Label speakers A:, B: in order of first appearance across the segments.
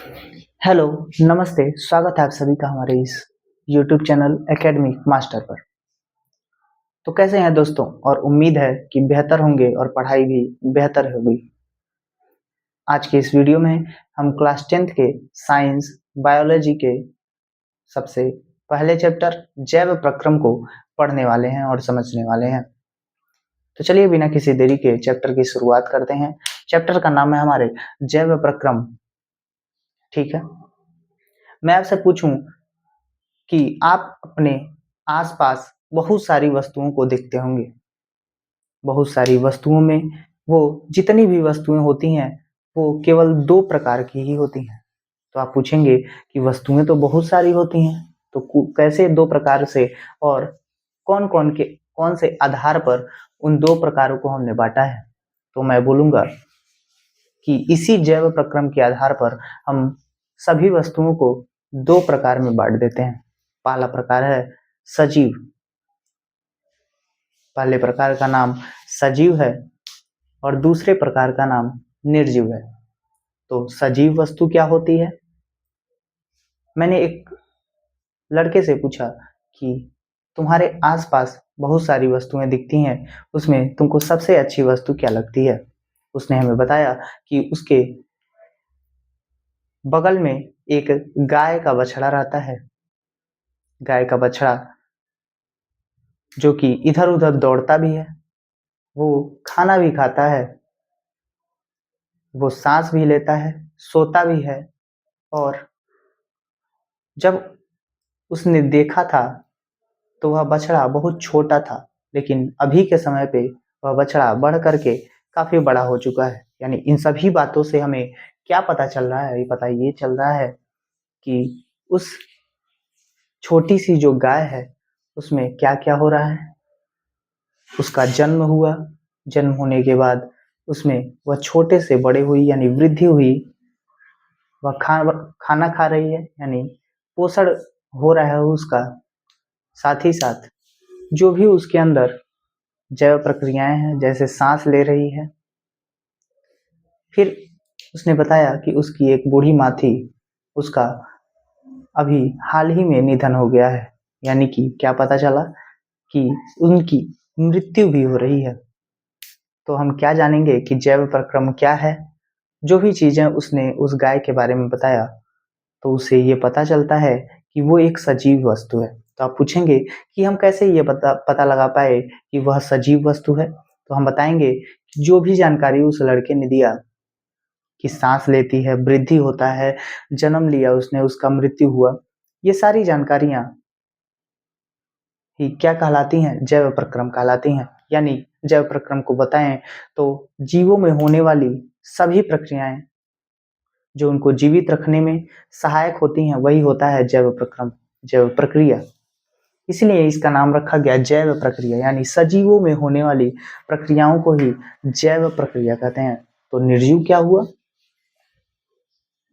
A: Hello, नमस्ते, स्वागत है आप सभी का हमारे इस यूट्यूब चैनल एकेडमिक मास्टर पर। तो कैसे हैं दोस्तों? और उम्मीद है कि बेहतर होंगे और पढ़ाई भी बेहतर होगी। आज के इस वीडियो में हम क्लास 10th के साइंस बायोलॉजी के सबसे पहले चैप्टर जैव प्रक्रम को पढ़ने वाले हैं और समझने वाले हैं। तो चलिए बिना किसी देरी के चैप्टर की शुरुआत करते हैं। चैप्टर का नाम है हमारे जैव प्रक्रम। ठीक है, मैं आपसे पूछूं कि आप अपने आसपास बहुत सारी वस्तुओं को देखते होंगे। बहुत सारी वस्तुओं में वो जितनी भी वस्तुएं होती हैं वो केवल दो प्रकार की ही होती हैं। तो आप पूछेंगे कि वस्तुएं तो बहुत सारी होती हैं, तो कैसे दो प्रकार से, और कौन से आधार पर उन दो प्रकारों को हमने बांटा है? तो मैं बोलूंगा कि इसी जैव प्रक्रम के आधार पर हम सभी वस्तुओं को दो प्रकार में बांट देते हैं। पहला प्रकार है सजीव। पहले प्रकार का नाम सजीव है और दूसरे प्रकार का नाम निर्जीव है। तो सजीव वस्तु क्या होती है? मैंने एक लड़के से पूछा कि तुम्हारे आसपास बहुत सारी वस्तुएं दिखती हैं, उसमें तुमको सबसे अच्छी वस्तु क्या लगती है? उसने हमें बताया कि उसके बगल में एक गाय का बछड़ा रहता है। गाय का बछड़ा जो कि इधर उधर दौड़ता भी है, वो खाना भी खाता है, वो सांस भी लेता है, सोता भी है। और जब उसने देखा था तो वह बछड़ा बहुत छोटा था, लेकिन अभी के समय पे वह बछड़ा बढ़ करके काफी बड़ा हो चुका है। यानी इन सभी बातों से हमें क्या पता चल रहा है? ये चल रहा है कि उस छोटी सी जो गाय है उसमें क्या क्या हो रहा है। उसका जन्म हुआ, जन्म होने के बाद उसमें वह छोटे से बड़े हुई यानी वृद्धि हुई। वह खाना खा रही है यानी पोषण हो रहा है उसका। साथ ही साथ जो भी उसके अंदर जैव प्रक्रियाएं हैं, जैसे सांस ले रही है। फिर उसने बताया कि उसकी एक बूढ़ी माँ थी, उसका अभी हाल ही में निधन हो गया है। यानी कि क्या पता चला कि उनकी मृत्यु भी हो रही है। तो हम क्या जानेंगे कि जैव प्रक्रम क्या है? जो भी चीजें उसने उस गाय के बारे में बताया, तो उससे ये पता चलता है कि वो एक सजीव वस्तु है। तो आप पूछेंगे कि हम कैसे ये पता लगा पाए कि वह सजीव वस्तु है? तो हम बताएंगे कि जो भी जानकारी उस लड़के ने दिया कि सांस लेती है, वृद्धि होता है, जन्म लिया उसने, उसका मृत्यु हुआ, ये सारी जानकारियां ही क्या कहलाती हैं? जैव प्रक्रम कहलाती हैं। यानी जैव प्रक्रम को बताएं तो जीवों में होने वाली सभी प्रक्रियाएं जो उनको जीवित रखने में सहायक होती हैं, वही होता है जैव प्रक्रम, जैव प्रक्रिया। इसलिए इसका नाम रखा गया जैव प्रक्रिया। यानी सजीवों में होने वाली प्रक्रियाओं को ही जैव प्रक्रिया कहते हैं। तो निर्जीव क्या हुआ?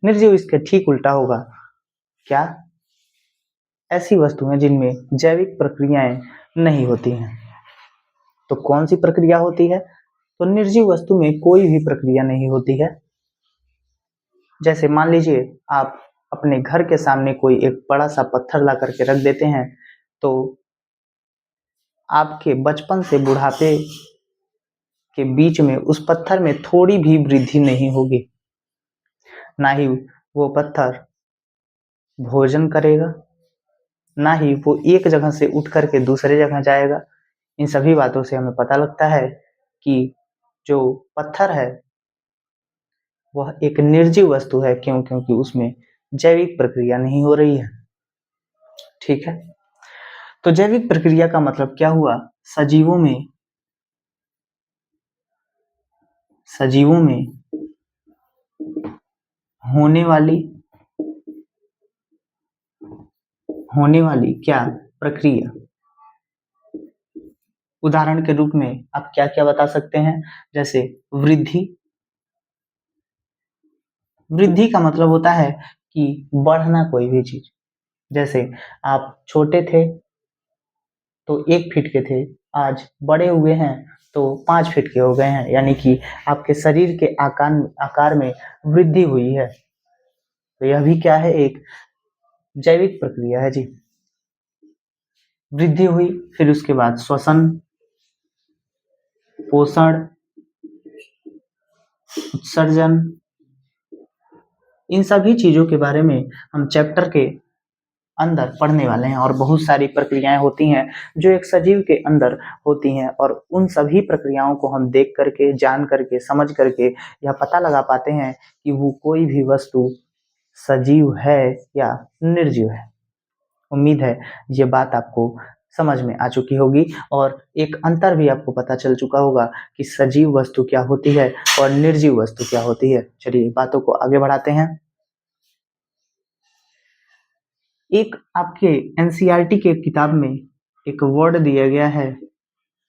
A: निर्जीव इसके ठीक उल्टा होगा। क्या? ऐसी वस्तुएं जिनमें जैविक प्रक्रियाएं नहीं होती हैं। तो कौन सी प्रक्रिया होती है? तो निर्जीव वस्तु में कोई भी प्रक्रिया नहीं होती है। जैसे मान लीजिए आप अपने घर के सामने कोई एक बड़ा सा पत्थर ला करके रख देते हैं, तो आपके बचपन से बुढ़ापे के बीच में उस पत्थर में थोड़ी भी वृद्धि नहीं होगी। ना ही वो पत्थर भोजन करेगा, ना ही वो एक जगह से उठ करके दूसरे जगह जाएगा। इन सभी बातों से हमें पता लगता है कि जो पत्थर है वह एक निर्जीव वस्तु है। क्यों? क्योंकि उसमें जैविक प्रक्रिया नहीं हो रही है। ठीक है, तो जैविक प्रक्रिया का मतलब क्या हुआ? सजीवों में होने वाली क्या प्रक्रिया। उदाहरण के रूप में आप क्या क्या बता सकते हैं? जैसे वृद्धि। वृद्धि का मतलब होता है कि बढ़ना कोई भी चीज। जैसे आप छोटे थे तो 1 फीट के थे, आज बड़े हुए हैं तो 5 फीट के हो गए हैं। यानी कि आपके शरीर के आकार में वृद्धि हुई है। तो यह भी क्या है, एक जैविक प्रक्रिया है जी। वृद्धि हुई, फिर उसके बाद श्वसन, पोषण, उत्सर्जन, इन सभी चीजों के बारे में हम चैप्टर के अंदर पढ़ने वाले हैं। और बहुत सारी प्रक्रियाएं होती हैं जो एक सजीव के अंदर होती हैं, और उन सभी प्रक्रियाओं को हम देख करके, जान करके, समझ करके यह पता लगा पाते हैं कि वो कोई भी वस्तु सजीव है या निर्जीव है। उम्मीद है ये बात आपको समझ में आ चुकी होगी, और एक अंतर भी आपको पता चल चुका होगा कि सजीव वस्तु क्या होती है और निर्जीव वस्तु क्या होती है। चलिए बातों को आगे बढ़ाते हैं। एक आपके एनसीईआरटी के किताब में एक वर्ड दिया गया है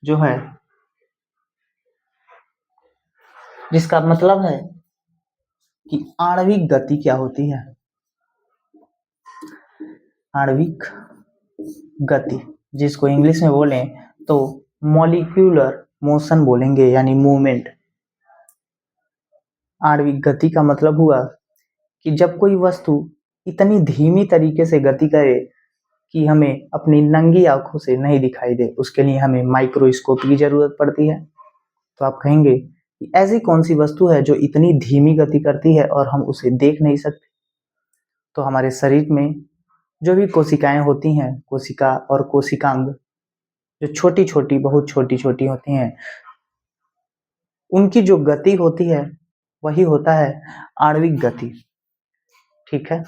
A: जो है, जिसका मतलब है कि आणविक गति क्या होती है। आणविक गति, जिसको इंग्लिश में बोलें तो मॉलिक्यूलर मोशन बोलेंगे, यानी मूवमेंट। आणविक गति का मतलब हुआ कि जब कोई वस्तु इतनी धीमी तरीके से गति करे कि हमें अपनी नंगी आंखों से नहीं दिखाई दे, उसके लिए हमें माइक्रोस्कोप की जरूरत पड़ती है। तो आप कहेंगे कि ऐसी कौन सी वस्तु है जो इतनी धीमी गति करती है और हम उसे देख नहीं सकते। तो हमारे शरीर में जो भी कोशिकाएं होती हैं, कोशिका और कोशिकांग, जो छोटी छोटी, बहुत छोटी छोटी होती हैं, उनकी जो गति होती है वही होता है आणविक गति। ठीक है,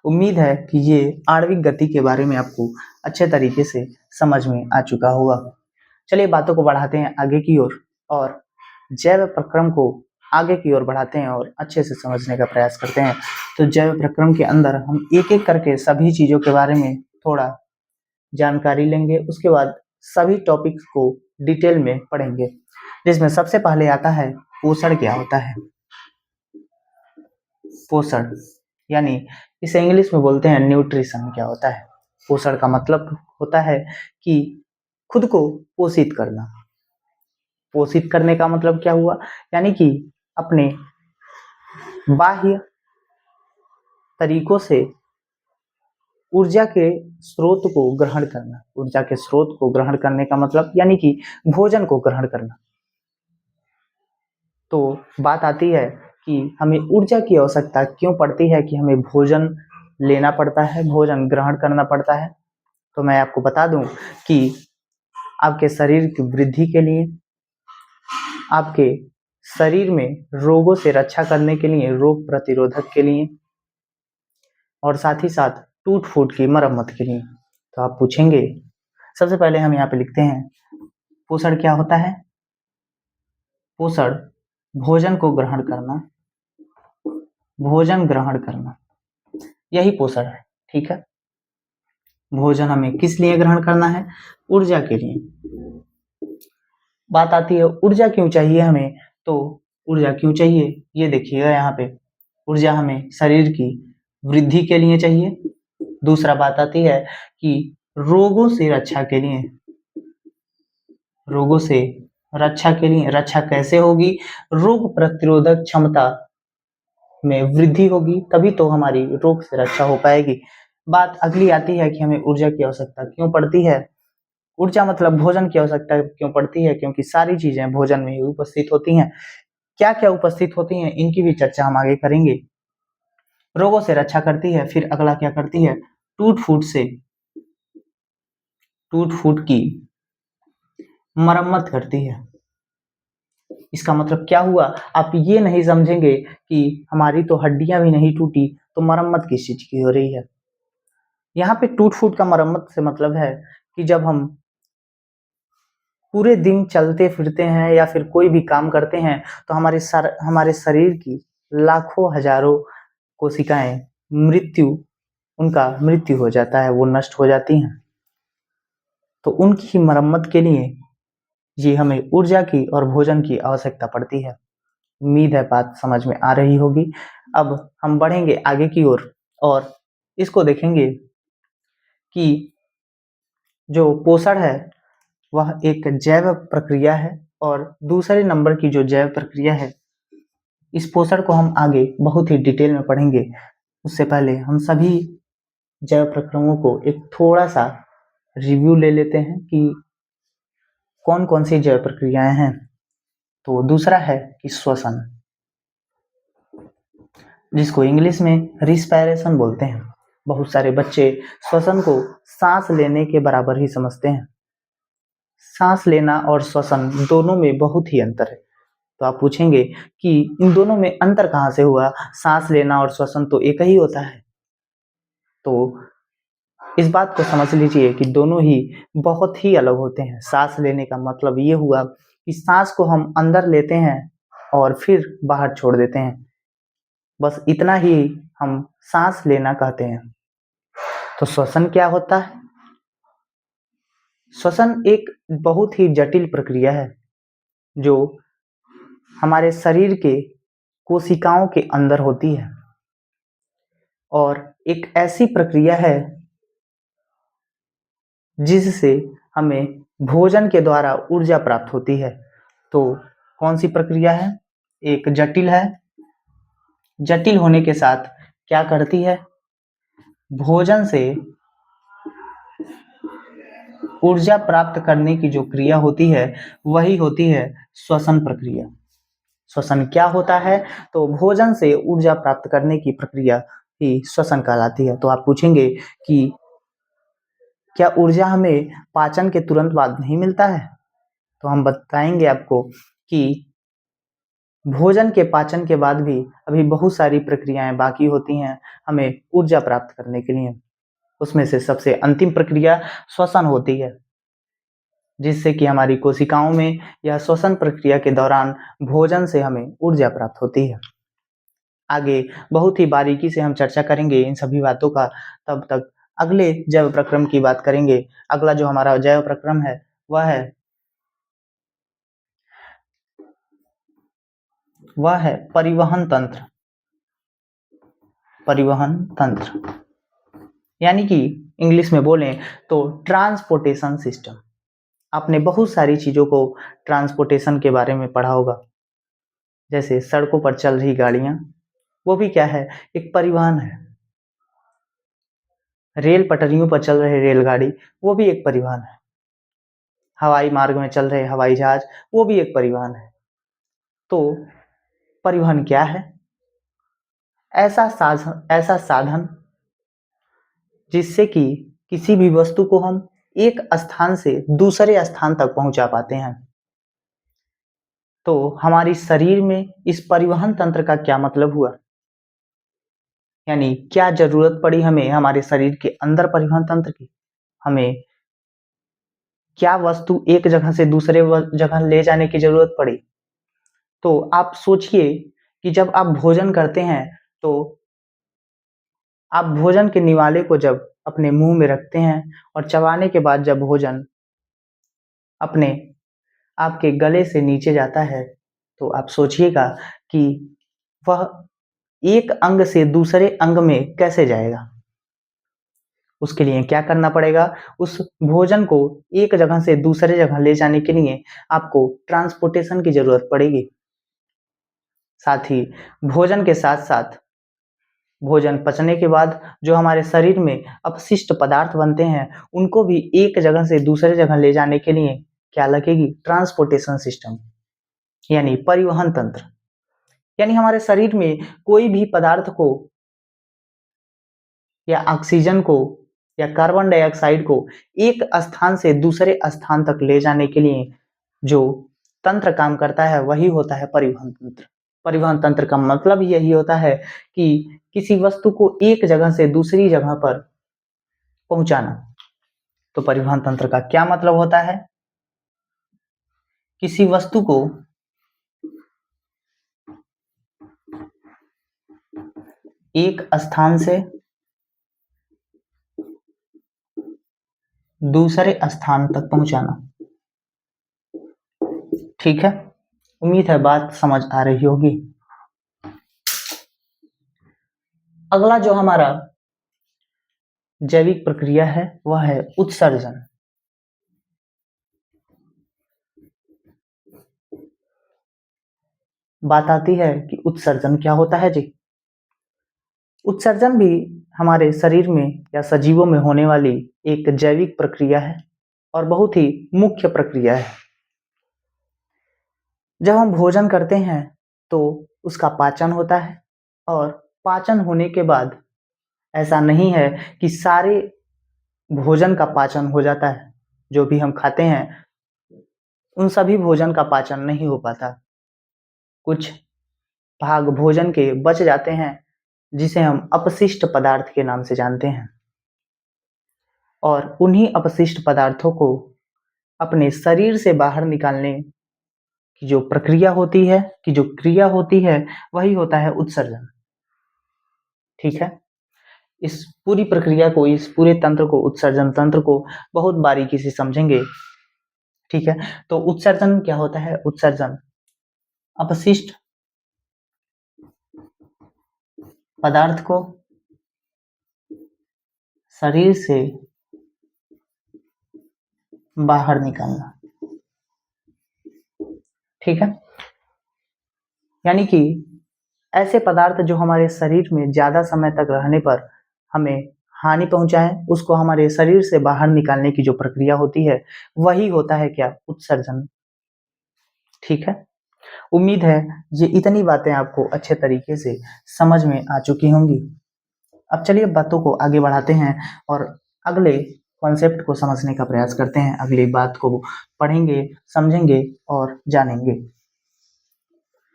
A: उम्मीद है कि ये आणविक गति के बारे में आपको अच्छे तरीके से समझ में आ चुका होगा। चलिए बातों को बढ़ाते हैं आगे की ओर, और जैव प्रक्रम को आगे की ओर बढ़ाते हैं और अच्छे से समझने का प्रयास करते हैं। तो जैव प्रक्रम के अंदर हम एक एक करके सभी चीजों के बारे में थोड़ा जानकारी लेंगे, उसके बाद सभी टॉपिक्स को डिटेल में पढ़ेंगे, जिसमें सबसे पहले आता है पोषण क्या होता है। पोषण यानी इसे इंग्लिश में बोलते हैं न्यूट्रिशन क्या होता है। पोषण का मतलब होता है कि खुद को पोषित करना। पोषित करने का मतलब क्या हुआ, यानी कि अपने बाह्य तरीकों से ऊर्जा के स्रोत को ग्रहण करना। ऊर्जा के स्रोत को ग्रहण करने का मतलब यानी कि भोजन को ग्रहण करना। तो बात आती है कि हमें ऊर्जा की आवश्यकता क्यों पड़ती है, कि हमें भोजन लेना पड़ता है, भोजन ग्रहण करना पड़ता है। तो मैं आपको बता दूं कि आपके शरीर की वृद्धि के लिए, आपके शरीर में रोगों से रक्षा करने के लिए, रोग प्रतिरोधक के लिए, और साथ ही साथ टूट फूट की मरम्मत के लिए। तो आप पूछेंगे, सबसे पहले हम यहाँ पे लिखते हैं पोषण क्या होता है। पोषण भोजन को ग्रहण करना, भोजन ग्रहण करना, यही पोषण है। ठीक है, भोजन हमें किस लिए ग्रहण करना है, ऊर्जा के लिए। बात आती है ऊर्जा क्यों चाहिए हमें, तो ऊर्जा क्यों चाहिए ये देखिएगा यहाँ पे। ऊर्जा हमें शरीर की वृद्धि के लिए चाहिए। दूसरा बात आती है कि रोगों से रक्षा के लिए, रोगों से रक्षा के लिए। रक्षा कैसे होगी, रोग प्रतिरोधक क्षमता में वृद्धि होगी, तभी तो हमारी रोग से रक्षा हो पाएगी। बात अगली आती है कि हमें ऊर्जा की आवश्यकता क्यों पड़ती है। ऊर्जा मतलब भोजन की आवश्यकता क्यों पड़ती है, क्योंकि सारी चीजें भोजन में ही उपस्थित होती हैं। क्या क्या उपस्थित होती हैं इनकी भी चर्चा हम आगे करेंगे। रोगों से रक्षा करती है, फिर अगला क्या करती है, टूट फूट से, टूट फूट की मरम्मत करती है। इसका मतलब क्या हुआ, आप ये नहीं समझेंगे कि हमारी तो हड्डियां भी नहीं टूटी तो मरम्मत किस चीज की हो रही है। यहाँ पे टूट फूट का मरम्मत से मतलब है कि जब हम पूरे दिन चलते फिरते हैं या फिर कोई भी काम करते हैं, तो हमारे शरीर की लाखों हजारों कोशिकाएं उनका मृत्यु हो जाता है, वो नष्ट हो जाती हैं। तो उनकी मरम्मत के लिए ये हमें ऊर्जा की और भोजन की आवश्यकता पड़ती है। उम्मीद है बात समझ में आ रही होगी। अब हम बढ़ेंगे आगे की ओर और इसको देखेंगे कि जो पोषण है वह एक जैव प्रक्रिया है, और दूसरे नंबर की जो जैव प्रक्रिया है इस पोर्शन को हम आगे बहुत ही डिटेल में पढ़ेंगे। उससे पहले हम सभी जैव प्रक्रमों को एक थोड़ा सा रिव्यू ले लेते हैं कि कौन कौन सी जैव प्रक्रियाएं हैं। तो दूसरा है कि श्वसन, जिसको इंग्लिश में रिस्पायरेशन बोलते हैं। बहुत सारे बच्चे श्वसन को सांस लेने के बराबर ही समझते हैं। सांस लेना और श्वसन दोनों में बहुत ही अंतर है। तो आप पूछेंगे कि इन दोनों में अंतर कहाँ से हुआ, सांस लेना और श्वसन तो एक ही होता है। तो इस बात को समझ लीजिए कि दोनों ही बहुत ही अलग होते हैं। सांस लेने का मतलब ये हुआ कि सांस को हम अंदर लेते हैं और फिर बाहर छोड़ देते हैं, बस इतना ही हम सांस लेना कहते हैं। तो श्वसन क्या होता है? श्वसन एक बहुत ही जटिल प्रक्रिया है जो हमारे शरीर के कोशिकाओं के अंदर होती है और एक ऐसी प्रक्रिया है जिससे हमें भोजन के द्वारा ऊर्जा प्राप्त होती है। तो कौन सी प्रक्रिया है? एक जटिल है। जटिल होने के साथ क्या करती है? भोजन से ऊर्जा प्राप्त करने की जो क्रिया होती है वही होती है श्वसन प्रक्रिया। श्वसन क्या होता है? तो भोजन से ऊर्जा प्राप्त करने की प्रक्रिया ही श्वसन कहलाती है। तो आप पूछेंगे कि क्या ऊर्जा हमें पाचन के तुरंत बाद नहीं मिलता है? तो हम बताएंगे आपको कि भोजन के पाचन के बाद भी अभी बहुत सारी प्रक्रियाएं बाकी होती हैं हमें ऊर्जा प्राप्त करने के लिए। उसमें से सबसे अंतिम प्रक्रिया श्वसन होती है, जिससे कि हमारी कोशिकाओं में यह श्वसन प्रक्रिया के दौरान भोजन से हमें ऊर्जा प्राप्त होती है। आगे बहुत ही बारीकी से हम चर्चा करेंगे इन सभी बातों का। तब तक अगले जैव प्रक्रम की बात करेंगे। अगला जो हमारा जैव प्रक्रम है वह है परिवहन तंत्र। परिवहन तंत्र यानी कि इंग्लिश में बोलें तो ट्रांसपोर्टेशन सिस्टम। आपने बहुत सारी चीजों को ट्रांसपोर्टेशन के बारे में पढ़ा होगा, जैसे सड़कों पर चल रही गाड़ियां, वो भी क्या है? एक परिवहन है। रेल पटरियों पर चल रहे रेलगाड़ी, वो भी एक परिवहन है। हवाई मार्ग में चल रहे हवाई जहाज, वो भी एक परिवहन है। तो परिवहन क्या है? ऐसा साधन जिससे कि किसी भी वस्तु को हम एक स्थान से दूसरे स्थान तक पहुंचा पाते हैं। तो हमारी शरीर में इस परिवहन तंत्र का क्या मतलब हुआ, यानी क्या जरूरत पड़ी हमें हमारे शरीर के अंदर परिवहन तंत्र की? हमें क्या वस्तु एक जगह से दूसरे जगह ले जाने की जरूरत पड़ी? तो आप सोचिए कि जब आप भोजन करते हैं तो आप भोजन के निवाले को जब अपने मुंह में रखते हैं और चबाने के बाद जब भोजन अपने आपके गले से नीचे जाता है, तो आप सोचिएगा कि वह एक अंग से दूसरे अंग में कैसे जाएगा। उसके लिए क्या करना पड़ेगा? उस भोजन को एक जगह से दूसरे जगह ले जाने के लिए आपको ट्रांसपोर्टेशन की जरूरत पड़ेगी। साथ ही भोजन के साथ साथ भोजन पचने के बाद जो हमारे शरीर में अपशिष्ट पदार्थ बनते हैं, उनको भी एक जगह से दूसरे जगह ले जाने के लिए क्या लगेगी? ट्रांसपोर्टेशन सिस्टम, यानी परिवहन तंत्र। यानी हमारे शरीर में कोई भी पदार्थ को या ऑक्सीजन को या कार्बन डाइऑक्साइड को एक स्थान से दूसरे स्थान तक ले जाने के लिए जो तंत्र काम करता है वही होता है परिवहन तंत्र। परिवहन तंत्र का मतलब यही होता है कि किसी वस्तु को एक जगह से दूसरी जगह पर पहुंचाना। तो परिवहन तंत्र का क्या मतलब होता है? किसी वस्तु को एक स्थान से दूसरे स्थान तक पहुंचाना। ठीक है, उम्मीद है बात समझ आ रही होगी। अगला जो हमारा जैविक प्रक्रिया है वह है उत्सर्जन। बात आती है कि उत्सर्जन क्या होता है जी। उत्सर्जन भी हमारे शरीर में या सजीवों में होने वाली एक जैविक प्रक्रिया है और बहुत ही मुख्य प्रक्रिया है। जब हम भोजन करते हैं तो उसका पाचन होता है और पाचन होने के बाद ऐसा नहीं है कि सारे भोजन का पाचन हो जाता है। जो भी हम खाते हैं उन सभी भोजन का पाचन नहीं हो पाता। कुछ भाग भोजन के बच जाते हैं जिसे हम अपशिष्ट पदार्थ के नाम से जानते हैं और उन्हीं अपशिष्ट पदार्थों को अपने शरीर से बाहर निकालने की जो प्रक्रिया होती है, की जो क्रिया होती है, वही होता है उत्सर्जन। ठीक है। इस पूरी प्रक्रिया को, इस पूरे तंत्र को, उत्सर्जन तंत्र को बहुत बारीकी से समझेंगे। ठीक है। तो उत्सर्जन क्या होता है? उत्सर्जन अपशिष्ट पदार्थ को शरीर से बाहर निकालना। ठीक है। यानी कि ऐसे पदार्थ जो हमारे शरीर में ज्यादा समय तक रहने पर हमें हानि पहुंचाए, उसको हमारे शरीर से बाहर निकालने की जो प्रक्रिया होती है वही होता है क्या? उत्सर्जन। ठीक है। उम्मीद है ये इतनी बातें आपको अच्छे तरीके से समझ में आ चुकी होंगी। अब चलिए बातों को आगे बढ़ाते हैं और अगले कॉन्सेप्ट को समझने का प्रयास करते हैं। अगली बात को पढ़ेंगे, समझेंगे और जानेंगे।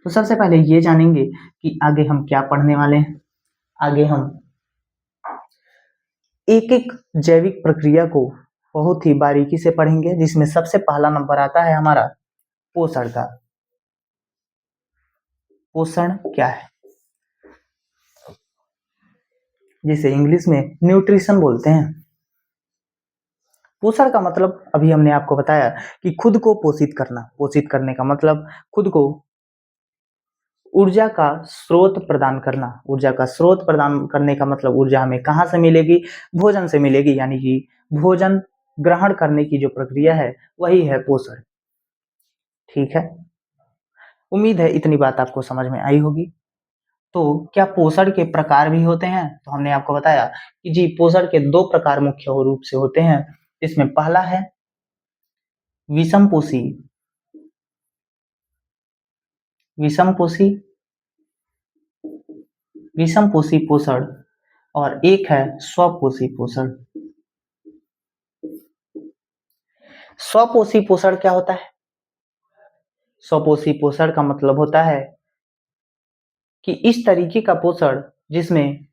A: तो सबसे पहले ये जानेंगे कि आगे हम क्या पढ़ने वाले हैं। आगे हम एक एक जैविक प्रक्रिया को बहुत ही बारीकी से पढ़ेंगे, जिसमें सबसे पहला नंबर आता है हमारा पोषण का। पोषण क्या है, जिसे इंग्लिश में न्यूट्रिशन बोलते हैं। पोषण का मतलब अभी हमने आपको बताया कि खुद को पोषित करना। पोषित करने का मतलब खुद को ऊर्जा का स्रोत प्रदान करना। ऊर्जा का स्रोत प्रदान करने का मतलब ऊर्जा हमें कहाँ से मिलेगी? भोजन से मिलेगी। यानी कि भोजन ग्रहण करने की जो प्रक्रिया है वही है पोषण। ठीक है। उम्मीद है इतनी बात आपको समझ में आई होगी। तो क्या पोषण के प्रकार भी होते हैं? तो हमने आपको बताया कि जी पोषण के दो प्रकार मुख्य रूप से होते हैं। इसमें पहला है विषमपोषी विषमपोषी विषमपोषी पोषण और एक है स्वपोषी पोषण। स्वपोषी पोषण क्या होता है? स्वपोषी पोषण का मतलब होता है कि इस तरीके का पोषण जिसमें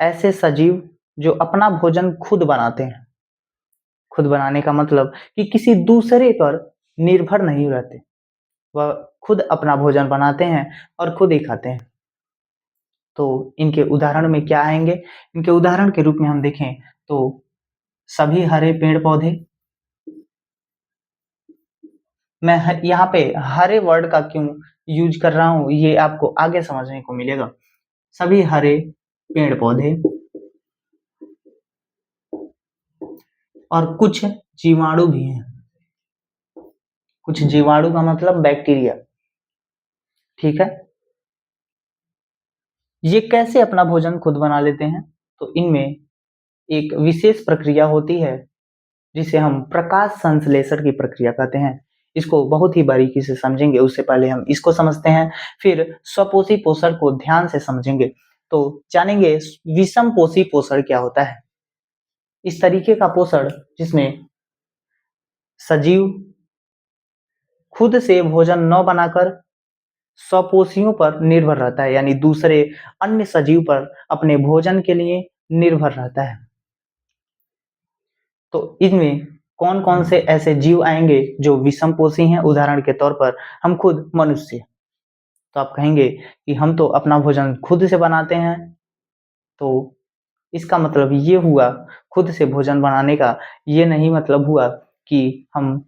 A: ऐसे सजीव जो अपना भोजन खुद बनाते हैं। खुद बनाने का मतलब कि किसी दूसरे पर निर्भर नहीं रहते, वह खुद अपना भोजन बनाते हैं और खुद ही खाते हैं। तो इनके उदाहरण में क्या आएंगे? इनके उदाहरण के रूप में हम देखें तो सभी हरे पेड़ पौधे। मैं यहाँ पे हरे वर्ड का क्यों यूज कर रहा हूँ ये आपको आगे समझने को मिलेगा। सभी हरे पेड़ पौधे और कुछ जीवाणु भी हैं। कुछ जीवाणु का मतलब बैक्टीरिया। ठीक है। ये कैसे अपना भोजन खुद बना लेते हैं? तो इनमें एक विशेष प्रक्रिया होती है जिसे हम प्रकाश संश्लेषण की प्रक्रिया कहते हैं। इसको बहुत ही बारीकी से समझेंगे। उससे पहले हम इसको समझते हैं, फिर स्वपोषी पोषण को ध्यान से समझेंगे। तो जानेंगे विषमपोषी पोषण क्या होता है। इस तरीके का पोषण जिसमें सजीव खुद से भोजन न बनाकर स्वपोषियों पर निर्भर रहता है, यानी दूसरे अन्य सजीव पर अपने भोजन के लिए निर्भर रहता है। तो इनमें कौन कौन से ऐसे जीव आएंगे जो विषमपोषी हैं? उदाहरण के तौर पर हम खुद मनुष्य। तो आप कहेंगे कि हम तो अपना भोजन खुद से बनाते हैं, तो इसका मतलब ये हुआ खुद से भोजन बनाने का ये नहीं मतलब हुआ कि हम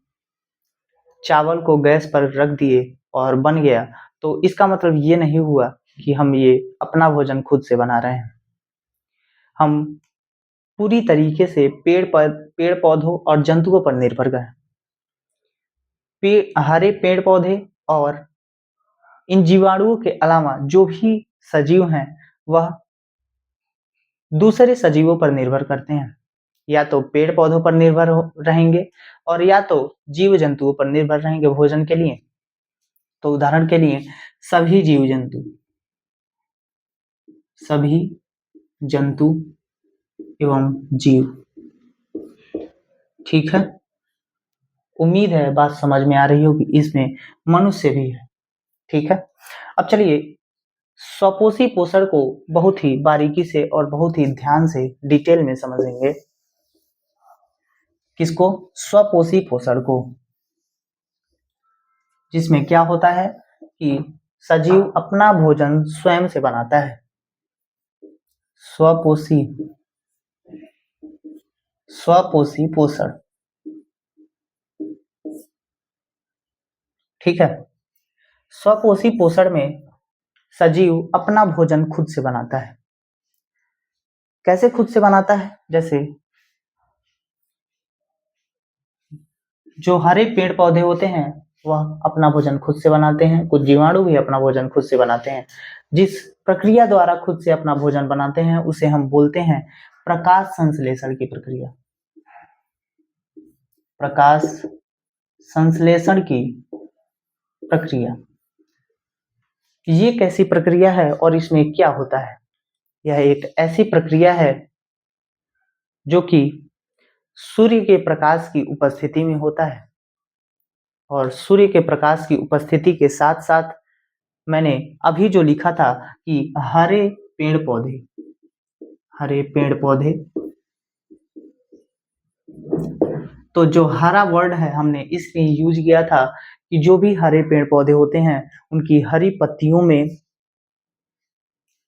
A: चावल को गैस पर रख दिए और बन गया। तो इसका मतलब ये नहीं हुआ कि हम ये अपना भोजन खुद से बना रहे हैं। हम पूरी तरीके से पेड़ पौधों और जंतुओं पर निर्भर हैं। हरे पेड़ पौधे और इन जीवाणुओं के अलावा जो भी सजीव हैं वह दूसरे सजीवों पर निर्भर करते हैं, या तो पेड़ पौधों पर निर्भर रहेंगे और या तो जीव जंतुओं पर निर्भर रहेंगे भोजन के लिए। तो उदाहरण के लिए सभी जीव जंतु, सभी जंतु एवं जीव। ठीक है, उम्मीद है बात समझ में आ रही होगी, इसमें मनुष्य भी है। ठीक है, अब चलिए स्वपोषी पोषण को बहुत ही बारीकी से और बहुत ही ध्यान से डिटेल में समझेंगे। किसको? स्वपोषी पोषण को, जिसमें क्या होता है कि सजीव अपना भोजन स्वयं से बनाता है। स्वपोषी स्वपोषी पोषण। ठीक है, स्वपोषी पोषण में सजीव अपना भोजन खुद से बनाता है। कैसे खुद से बनाता है? जैसे जो हरे पेड़ पौधे होते हैं वह अपना भोजन खुद से बनाते हैं, कुछ जीवाणु भी अपना भोजन खुद से बनाते हैं। जिस प्रक्रिया द्वारा खुद से अपना भोजन बनाते हैं उसे हम बोलते हैं प्रकाश संश्लेषण की प्रक्रिया। प्रकाश संश्लेषण की प्रक्रिया, ये कैसी प्रक्रिया है और इसमें क्या होता है? यह एक ऐसी प्रक्रिया है जो कि सूर्य के प्रकाश की उपस्थिति में होता है, और सूर्य के प्रकाश की उपस्थिति के साथ साथ मैंने अभी जो लिखा था कि हरे पेड़ पौधे, तो जो हरा वर्ड है हमने इसलिए यूज किया था कि जो भी हरे पेड़ पौधे होते हैं उनकी हरी पत्तियों में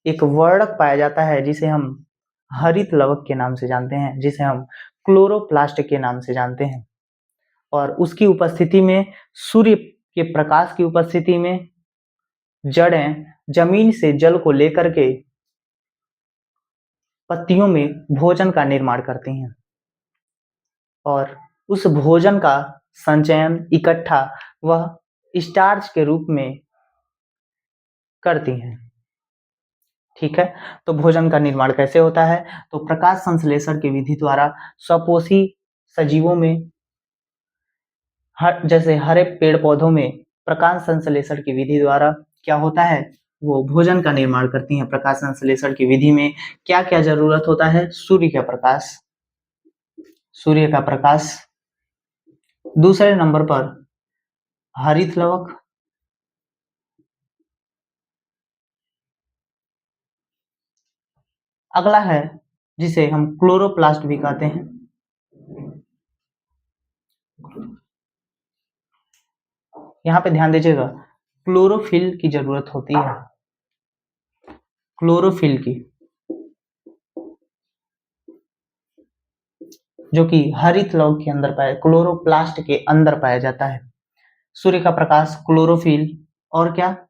A: एक वर्णक पाया जाता है जिसे हम हरित लवक के नाम से जानते हैं, जिसे हम क्लोरोप्लास्ट के नाम से जानते हैं। और उसकी उपस्थिति में, सूर्य के प्रकाश की उपस्थिति में, जड़ें जमीन से जल को लेकर के पत्तियों में भोजन का निर्माण करती हैं और उस भोजन का संचयन, इकट्ठा वह स्टार्च के रूप में करती हैं। ठीक है, तो भोजन का निर्माण कैसे होता है? तो प्रकाश संश्लेषण की विधि द्वारा स्वपोषी सजीवों में, जैसे हरे पेड़ पौधों में प्रकाश संश्लेषण की विधि द्वारा क्या होता है, वो भोजन का निर्माण करती हैं। प्रकाश संश्लेषण की विधि में क्या क्या जरूरत होता है? सूर्य का प्रकाश, दूसरे नंबर पर हरित लवक, अगला है जिसे हम क्लोरोप्लास्ट भी कहते हैं। यहाँ पे ध्यान दीजिएगा, क्लोरोफिल की जरूरत होती है, क्लोरोफिल की, जो कि हरित लवक के अंदर क्लोरोप्लास्ट के अंदर पाया जाता है। सूर्य का प्रकाश, क्लोरोफिल, और क्या?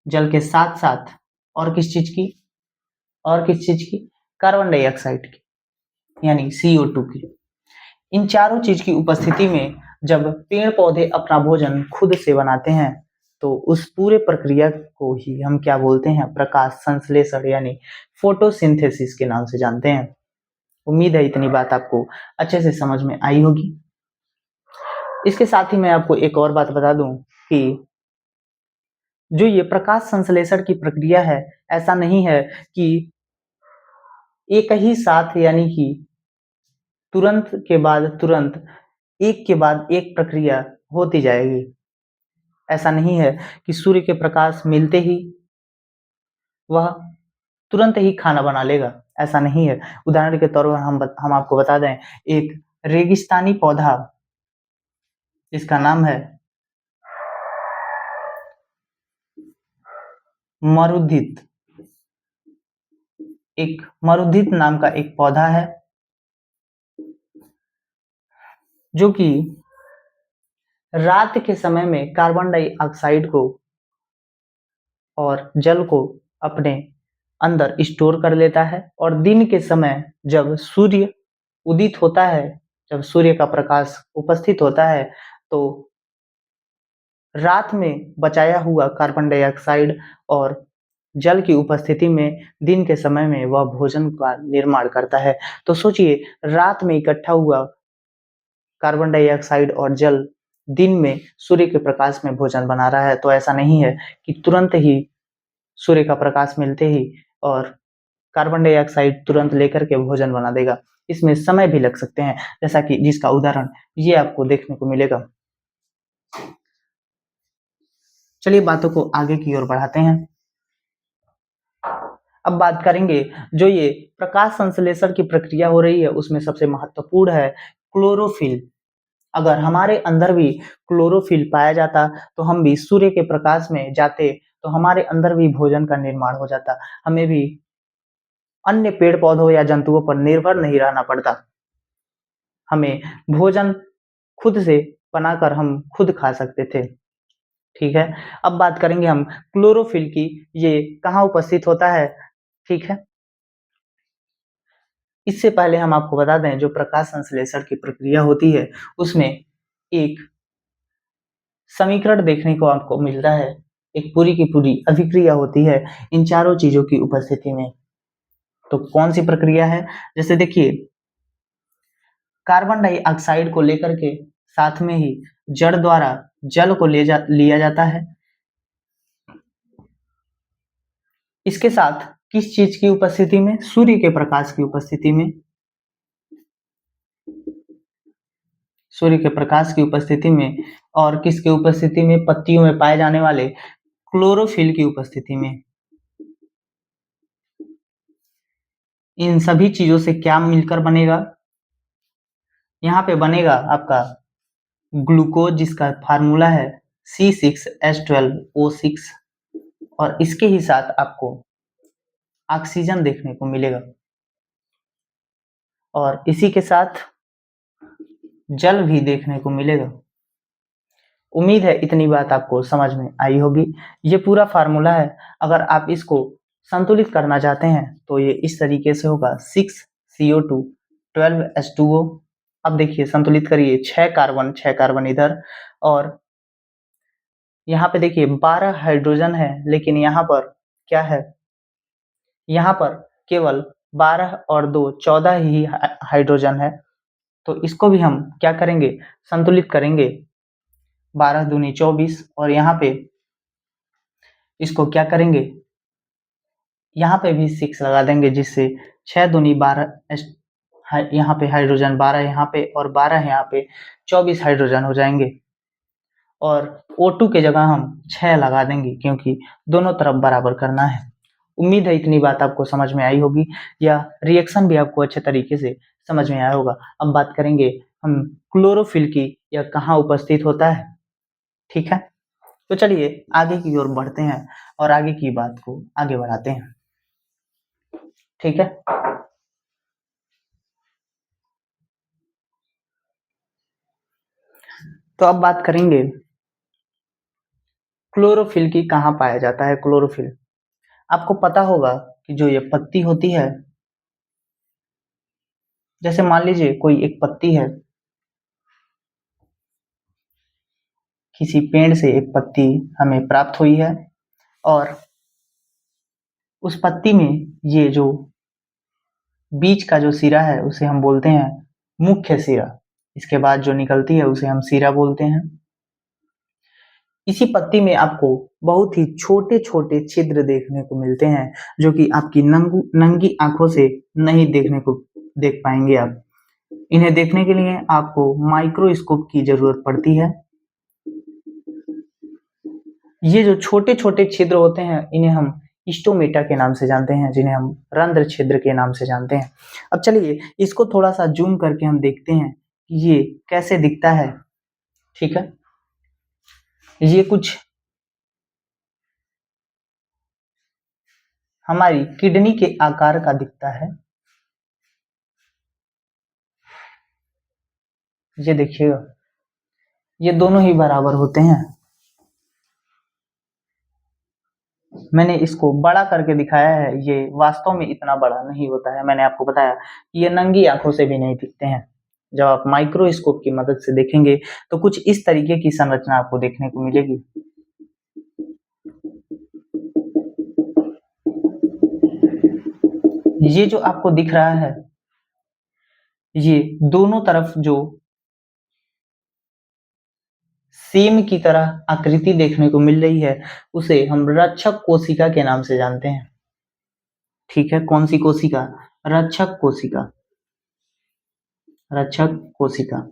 A: जल के साथ साथ और किस चीज की? कार्बन डाइऑक्साइड की, यानी CO2 की। इन चारों चीज की उपस्थिति में जब पेड़ पौधे अपना भोजन खुद से बनाते हैं तो उस पूरे प्रक्रिया को ही हम क्या बोलते हैं? प्रकाश संश्लेषण यानी फोटोसिंथेसिस के नाम से जानते हैं। उम्मीद है इतनी बात आपको अच्छे से समझ में आई होगी। इसके साथ ही मैं आपको एक और बात बता दूं कि जो ये प्रकाश संश्लेषण की प्रक्रिया है, ऐसा नहीं है कि एक ही साथ, यानी कि तुरंत के बाद तुरंत एक के बाद एक प्रक्रिया होती जाएगी। ऐसा नहीं है कि सूर्य के प्रकाश मिलते ही वह तुरंत ही खाना बना लेगा, ऐसा नहीं है। उदाहरण के तौर पर हम आपको बता दें, एक रेगिस्तानी पौधा, इसका नाम है मरुद्धित। एक मरुद्धित नाम का एक पौधा है जो कि रात के समय में कार्बन डाइऑक्साइड को और जल को अपने अंदर स्टोर कर लेता है, और दिन के समय जब सूर्य उदित होता है, जब सूर्य का प्रकाश उपस्थित होता है, तो रात में बचाया हुआ कार्बन डाइऑक्साइड और जल की उपस्थिति में दिन के समय में वह भोजन का निर्माण करता है। तो सोचिए, रात में इकट्ठा हुआ कार्बन डाइऑक्साइड और जल दिन में सूर्य के प्रकाश में भोजन बना रहा है। तो ऐसा नहीं है कि तुरंत ही सूर्य का प्रकाश मिलते ही और कार्बन डाइऑक्साइड तुरंत लेकर के भोजन बना देगा। इसमें समय भी लग सकते हैं, जैसा कि जिसका उदाहरण ये आपको देखने को मिलेगा। चलिए बातों को आगे की ओर बढ़ाते हैं। अब बात करेंगे, जो ये प्रकाश संश्लेषण की प्रक्रिया हो रही है उसमें सबसे महत्वपूर्ण है क्लोरोफिल। अगर हमारे अंदर भी क्लोरोफिल पाया जाता तो हम भी सूर्य के प्रकाश में जाते, तो हमारे अंदर भी भोजन का निर्माण हो जाता, हमें भी अन्य पेड़ पौधों या जंतुओं पर निर्भर नहीं रहना पड़ता, हमें भोजन खुद से बनाकर हम खुद खा सकते थे। ठीक है, अब बात करेंगे हम क्लोरोफिल की, ये कहाँ उपस्थित होता है। ठीक है, इससे पहले हम आपको बता दें, जो प्रकाश संश्लेषण की प्रक्रिया होती है उसमें एक समीकरण देखने को आपको मिलता है, एक पूरी की पूरी अभिक्रिया होती है इन चारों चीजों की उपस्थिति में। तो कौन सी प्रक्रिया है, जैसे देखिए, कार्बन डाइऑक्साइड को लेकर के साथ में ही जड़ द्वारा जल को लिया जाता है। इसके साथ किस चीज की उपस्थिति में, सूर्य के प्रकाश की उपस्थिति में, सूर्य के प्रकाश की उपस्थिति में, और किसकी उपस्थिति में, पत्तियों में पाए जाने वाले क्लोरोफिल की उपस्थिति में। इन सभी चीजों से क्या मिलकर बनेगा, यहाँ पे बनेगा आपका ग्लूकोज, जिसका फार्मूला है C6H12O6, और इसके ही साथ आपको ऑक्सीजन देखने को मिलेगा, और इसी के साथ जल भी देखने को मिलेगा। उम्मीद है इतनी बात आपको समझ में आई होगी। ये पूरा फार्मूला है, अगर आप इसको संतुलित करना चाहते हैं तो ये इस तरीके से होगा 6CO2 12H2O। अब देखिए संतुलित करिए, 6 कार्बन इधर, और यहाँ पे देखिए 12 हाइड्रोजन है, लेकिन यहाँ पर क्या है, यहाँ पर केवल 12 और 2 14 ही हाइड्रोजन है। तो इसको भी हम क्या करेंगे, संतुलित करेंगे, 12 दूनी 24, और यहाँ पे इसको क्या करेंगे, यहाँ पे भी 6 लगा देंगे, जिससे 6 दूनी 12, यहाँ पे हाइड्रोजन 12 यहाँ पे और 12 यहाँ पे, 24 हाइड्रोजन हो जाएंगे। और O2 के जगह हम 6 लगा देंगे, क्योंकि दोनों तरफ बराबर करना है। उम्मीद है इतनी बात आपको समझ में आई होगी, या रिएक्शन भी आपको अच्छे तरीके से समझ में आया होगा। अब बात करेंगे हम क्लोरोफिल की, यह कहाँ उपस्थित होता है। ठीक है, तो चलिए आगे की ओर बढ़ते हैं और आगे की बात को आगे बढ़ाते हैं। ठीक है, तो अब बात करेंगे क्लोरोफिल की, कहाँ पाया जाता है क्लोरोफिल। आपको पता होगा कि जो ये पत्ती होती है, जैसे मान लीजिए कोई एक पत्ती है, किसी पेड़ से एक पत्ती हमें प्राप्त हुई है, और उस पत्ती में ये जो बीच का जो सिरा है उसे हम बोलते हैं मुख्य सिरा। इसके बाद जो निकलती है उसे हम सिरा बोलते हैं। इसी पत्ती में आपको बहुत ही छोटे छोटे छिद्र देखने को मिलते हैं, जो कि आपकी नंगी आंखों से नहीं देख पाएंगे आप। इन्हें देखने के लिए आपको माइक्रोस्कोप की जरूरत पड़ती है। ये जो छोटे छोटे छिद्र होते हैं इन्हें हम स्टोमेटा के नाम से जानते हैं, जिन्हें हम रंध्र छिद्र के नाम से जानते हैं। अब चलिए इसको थोड़ा सा जूम करके हम देखते हैं कि ये कैसे दिखता है। ठीक है, ये कुछ हमारी किडनी के आकार का दिखता है। ये देखिएगा, ये दोनों ही बराबर होते हैं। मैंने इसको बड़ा करके दिखाया है, ये वास्तव में इतना बड़ा नहीं होता है। मैंने आपको बताया कि ये नंगी आंखों से भी नहीं दिखते हैं। जब आप माइक्रोस्कोप की मदद से देखेंगे तो कुछ इस तरीके की संरचना आपको देखने को मिलेगी। ये जो आपको दिख रहा है, ये दोनों तरफ जो सेम की तरह आकृति देखने को मिल रही है, उसे हम रक्षक कोशिका के नाम से जानते हैं। ठीक है, कौन सी कोशिका? रक्षक कोशिका। रक्षक कोशिका।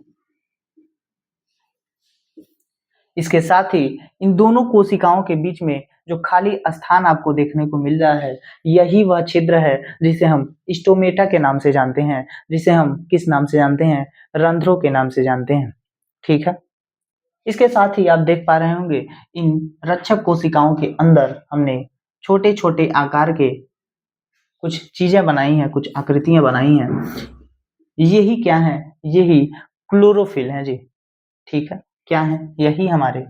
A: इसके साथ ही इन दोनों कोशिकाओं के बीच में जो खाली स्थान आपको देखने को मिल रहा है, यही वह छिद्र है जिसे हम स्टोमेटा के नाम से जानते हैं, जिसे हम किस नाम से जानते हैं? रंध्रों के नाम से जानते हैं। ठीक है, इसके साथ ही आप देख पा रहे होंगे इन रक्षक कोशिकाओं के अंदर हमने छोटे छोटे आकार के कुछ चीजें बनाई हैं, कुछ आकृतियां बनाई हैं। यही क्या है? यही क्लोरोफिल है जी। ठीक है, क्या है? यही हमारे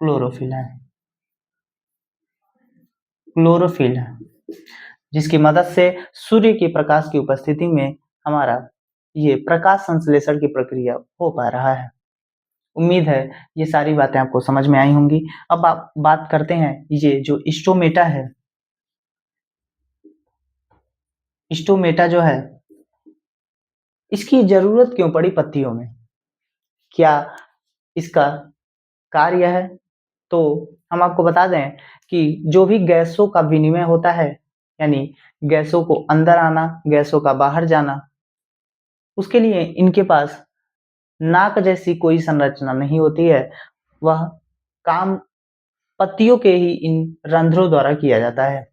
A: क्लोरोफिल है। क्लोरोफिल है, जिसकी मदद से सूर्य के प्रकाश की उपस्थिति में हमारा ये प्रकाश संश्लेषण की प्रक्रिया हो पा रहा है। उम्मीद है ये सारी बातें आपको समझ में आई होंगी। अब आप बात करते हैं, ये जो स्टोमेटा है, स्टोमेटा जो है, इसकी जरूरत क्यों पड़ी पत्तियों में? क्या इसका कार्य है? तो हम आपको बता दें कि जो भी गैसों का विनिमय होता है, यानी गैसों को अंदर आना, गैसों का बाहर जाना, उसके लिए इनके पास नाक जैसी कोई संरचना नहीं होती है। वह काम पत्तियों के ही इन रंध्रों द्वारा किया जाता है।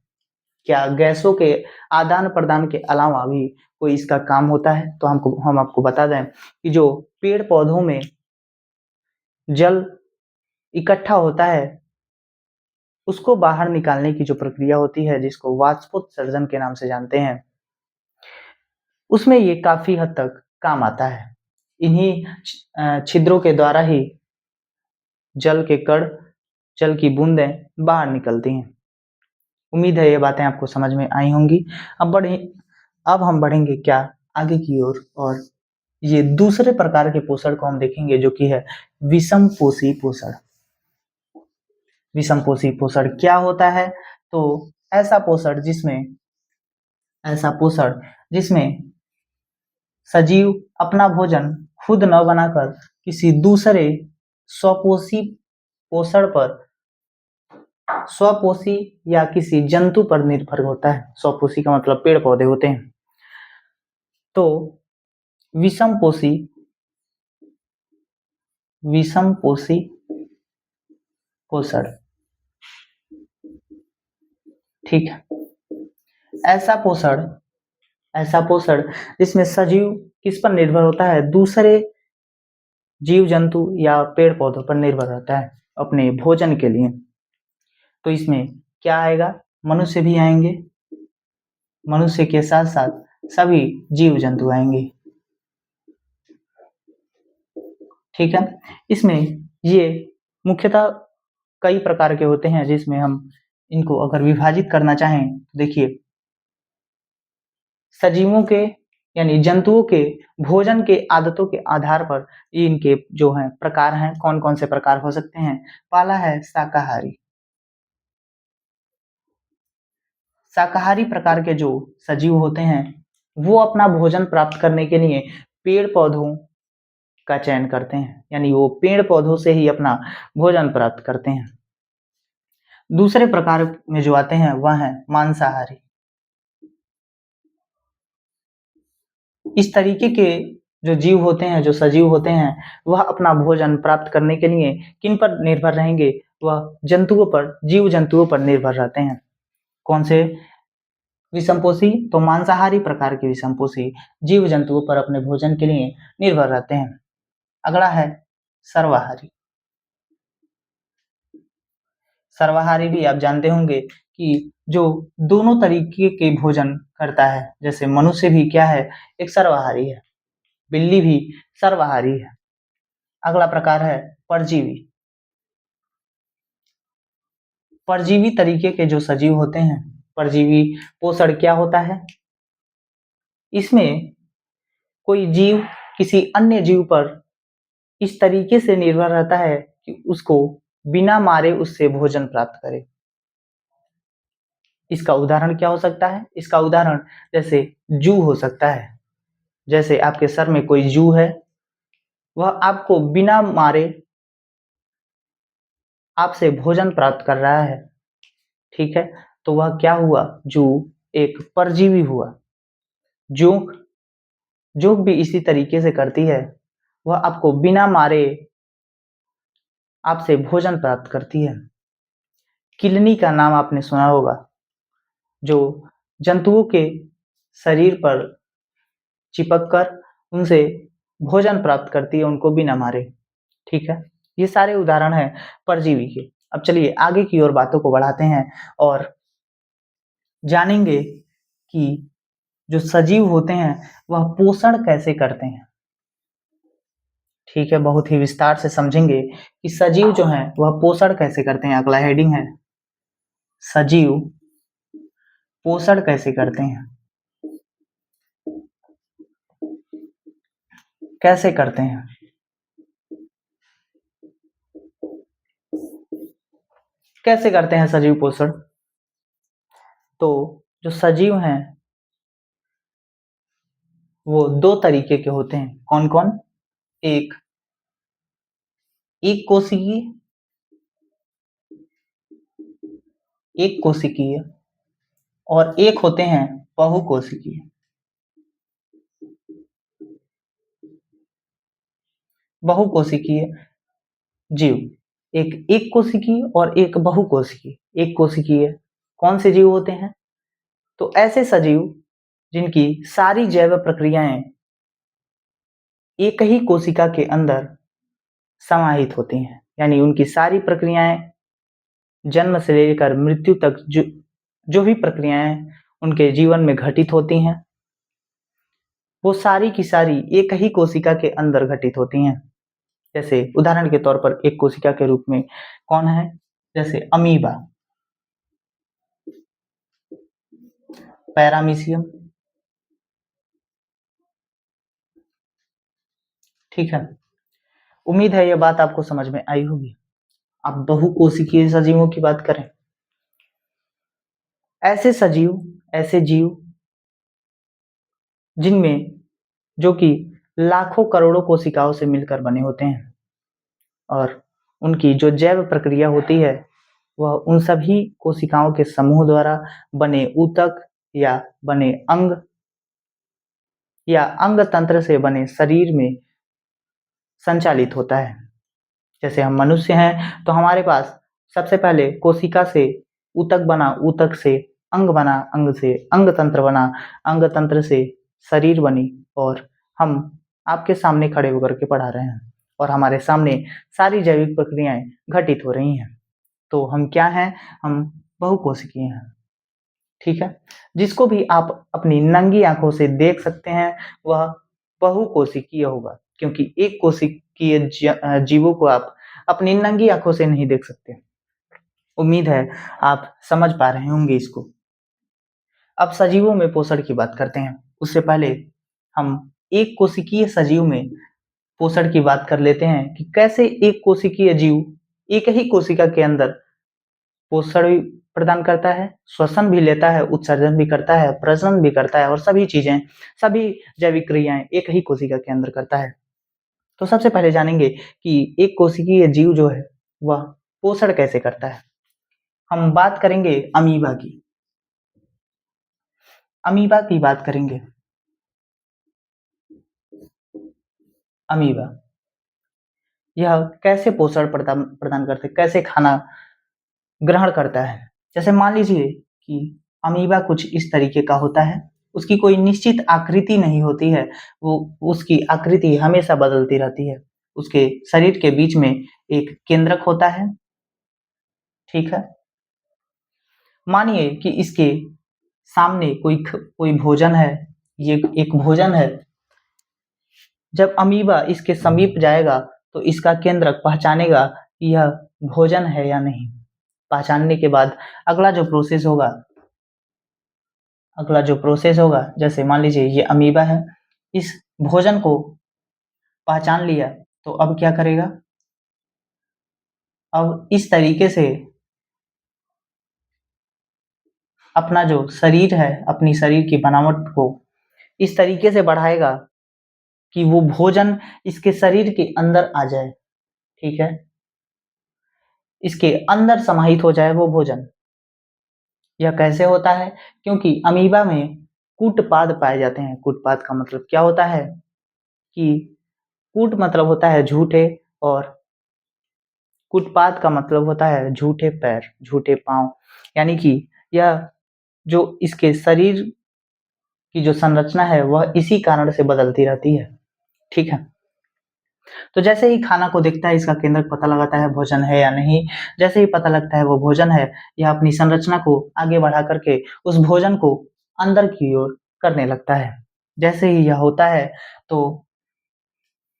A: क्या गैसों के आदान प्रदान के अलावा भी कोई इसका काम होता है? तो हम आपको बता दें कि जो पेड़ पौधों में जल इकट्ठा होता है, उसको बाहर निकालने की जो प्रक्रिया होती है, जिसको वाष्पोत्सर्जन के नाम से जानते हैं, उसमें ये काफी हद तक काम आता है। इन्हीं छिद्रों के द्वारा ही जल के कण, जल की बूंदें बाहर निकलती हैं। उम्मीद है ये बातें आपको समझ में आई होंगी। अब हम बढ़ेंगे क्या? आगे की ओर, और ये दूसरे प्रकार के पोषण को हम देखेंगे, जो कि है विषम पोषी पोषण। विषम पोषी पोषण क्या होता है? तो ऐसा पोषण जिसमें सजीव अपना भोजन खुद न बनाकर किसी दूसरे स्वपोषी पोषण पर, स्वपोषी या किसी जंतु पर निर्भर होता है। स्वपोषी का मतलब पेड़ पौधे होते हैं। तो विषम पोषी पोषण, ठीक है, ऐसा पोषण जिसमें सजीव किस पर निर्भर होता है? दूसरे जीव जंतु या पेड़ पौधों पर निर्भर रहता है अपने भोजन के लिए। तो इसमें क्या आएगा? मनुष्य भी आएंगे, मनुष्य के साथ साथ सभी जीव जंतु आएंगे। ठीक है, इसमें ये मुख्यतः कई प्रकार के होते हैं, जिसमें हम इनको अगर विभाजित करना चाहें तो देखिए, सजीवों के यानी जंतुओं के भोजन के आदतों के आधार पर इनके जो हैं प्रकार हैं, कौन कौन से प्रकार हो सकते हैं? पहला है शाकाहारी। शाकाहारी प्रकार के जो सजीव होते हैं, वो अपना भोजन प्राप्त करने के लिए पेड़ पौधों का चयन करते हैं, यानी वो पेड़ पौधों से ही अपना भोजन प्राप्त करते हैं। दूसरे प्रकार में जो आते हैं वह है मांसाहारी। इस तरीके के जो जीव होते हैं, जो सजीव होते हैं, वह अपना भोजन प्राप्त करने के लिए किन पर निर्भर रहेंगे? वह जंतुओं पर, जीव जंतुओं पर निर्भर रहते हैं। कौन से विषमपोषी? तो मांसाहारी प्रकार के विषमपोषी जीव जंतुओं पर अपने भोजन के लिए निर्भर रहते हैं। अगला है सर्वाहारी। सर्वाहारी भी आप जानते होंगे कि जो दोनों तरीके के भोजन करता है, जैसे मनुष्य भी क्या है? एक सर्वाहारी है, बिल्ली भी सर्वाहारी है। अगला प्रकार है परजीवी। परजीवी तरीके के जो सजीव होते हैं, परजीवी पोषण क्या होता है? इसमें कोई जीव किसी अन्य जीव पर इस तरीके से निर्भर रहता है कि उसको बिना मारे उससे भोजन प्राप्त करे। इसका उदाहरण क्या हो सकता है? इसका उदाहरण जैसे जू हो सकता है। जैसे आपके सर में कोई जू है, वह आपको बिना मारे आपसे भोजन प्राप्त कर रहा है, ठीक है? तो वह क्या हुआ? जू एक परजीवी हुआ। जोंक जोंक भी इसी तरीके से करती है, वह आपको बिना मारे आपसे भोजन प्राप्त करती है। किलनी का नाम आपने सुना होगा, जो जंतुओं के शरीर पर चिपक कर उनसे भोजन प्राप्त करती है, उनको बिना मारे, ठीक है? ये सारे उदाहरण हैं परजीवी के। अब चलिए आगे की ओर बातों को बढ़ाते हैं और जानेंगे कि जो सजीव होते हैं वह पोषण कैसे करते हैं, ठीक है? बहुत ही विस्तार से समझेंगे कि सजीव जो हैं वह पोषण कैसे करते हैं। अगला हेडिंग है सजीव पोषण कैसे करते हैं। कैसे करते हैं? कैसे करते हैं सजीव पोषण? तो जो सजीव हैं वो दो तरीके के होते हैं। कौन कौन? एक कोशिकीय, एक कोशिकीय, और एक होते हैं बहुकोशिकीय। बहुकोशिकीय जीव, एक कोशिकीय और एक बहुकोशिकीय। एक कोशिकीय कौन से जीव होते हैं? तो ऐसे सजीव जिनकी सारी जैव प्रक्रियाएं एक ही कोशिका के अंदर समाहित होती हैं, यानी उनकी सारी प्रक्रियाएं जन्म से लेकर मृत्यु तक जो भी प्रक्रियाएं उनके जीवन में घटित होती हैं, वो सारी की सारी एक ही कोशिका के अंदर घटित होती हैं। जैसे उदाहरण के तौर पर एक कोशिका के रूप में कौन है? जैसे अमीबा, पैरामीशियम, ठीक है? उम्मीद है यह बात आपको समझ में आई होगी। अब बहुकोशिकीय सजीवों की बात करें। ऐसे सजीव, ऐसे जीव जिनमें जो कि लाखों करोड़ों कोशिकाओं से मिलकर बने होते हैं और उनकी जो जैव प्रक्रिया होती है वह उन सभी कोशिकाओं के समूह द्वारा बने ऊतक या बने अंग या अंग तंत्र से बने शरीर में संचालित होता है। जैसे हम मनुष्य हैं तो हमारे पास सबसे पहले कोशिका से ऊतक बना, ऊतक से अंग बना, अंग से अंग तंत्र बना, अंग तंत्र से शरीर बनी और हम आपके सामने खड़े होकर के पढ़ा रहे हैं और हमारे सामने सारी जैविक प्रक्रियाएं घटित हो रही हैं। तो हम क्या हैं? हम बहुकोशिकीय हैं, ठीक है? जिसको भी आप अपनी नंगी आंखों से देख सकते हैं वह बहुकोशिकीय होगा, क्योंकि एक कोशिकीय जीवों को आप अपनी नंगी आंखों से नहीं देख सकते। उम्मीद है आप समझ पा रहे होंगे इसको। अब सजीवों में पोषण की बात करते हैं। उससे पहले हम एक कोशिकीय सजीव में पोषण की बात कर लेते हैं कि कैसे एक कोशिकीय जीव एक ही कोशिका के अंदर पोषण भी प्रदान करता है, श्वसन भी लेता है, उत्सर्जन भी करता है, प्रजनन भी करता है और सभी चीजें, सभी जैविक क्रियाएं एक ही कोशिका के अंदर करता है। तो सबसे पहले जानेंगे कि एक कोशिकीय जीव जो है वह पोषण कैसे करता है। हम बात करेंगे अमीबा की। अमीबा की बात करेंगे। अमीबा यह कैसे पोषण प्रदान करते, कैसे खाना ग्रहण करता है। जैसे मान लीजिए कि अमीबा कुछ इस तरीके का होता है, उसकी कोई निश्चित आकृति नहीं होती है, वो उसकी आकृति हमेशा बदलती रहती है। उसके शरीर के बीच में एक केंद्रक होता है, ठीक है? मानिए कि इसके सामने कोई भोजन है, ये एक भोजन है। जब अमीबा इसके समीप जाएगा तो इसका केंद्रक पहचानेगा कि यह भोजन है या नहीं। पहचानने के बाद अगला जो प्रोसेस होगा, जैसे मान लीजिए ये अमीबा है, इस भोजन को पहचान लिया, तो अब क्या करेगा, अब इस तरीके से अपना जो शरीर है, अपनी शरीर की बनावट को इस तरीके से बढ़ाएगा कि वो भोजन इसके शरीर के अंदर आ जाए, ठीक है, इसके अंदर समाहित हो जाए वो भोजन। यह कैसे होता है, क्योंकि अमीबा में कूटपाद पाए जाते हैं। कूटपाद का मतलब क्या होता है कि कूट मतलब होता है झूठे, और कूटपाद का मतलब होता है झूठे पैर, झूठे पांव। यानी कि यह जो इसके शरीर की जो संरचना है वह इसी कारण से बदलती रहती है, ठीक है। तो जैसे ही खाना को देखता है, इसका केंद्रक पता लगाता है भोजन है या नहीं। जैसे ही पता लगता है वो भोजन है, यह अपनी संरचना को आगे बढ़ा करके उस भोजन को अंदर की ओर करने लगता है। जैसे ही यह होता है, तो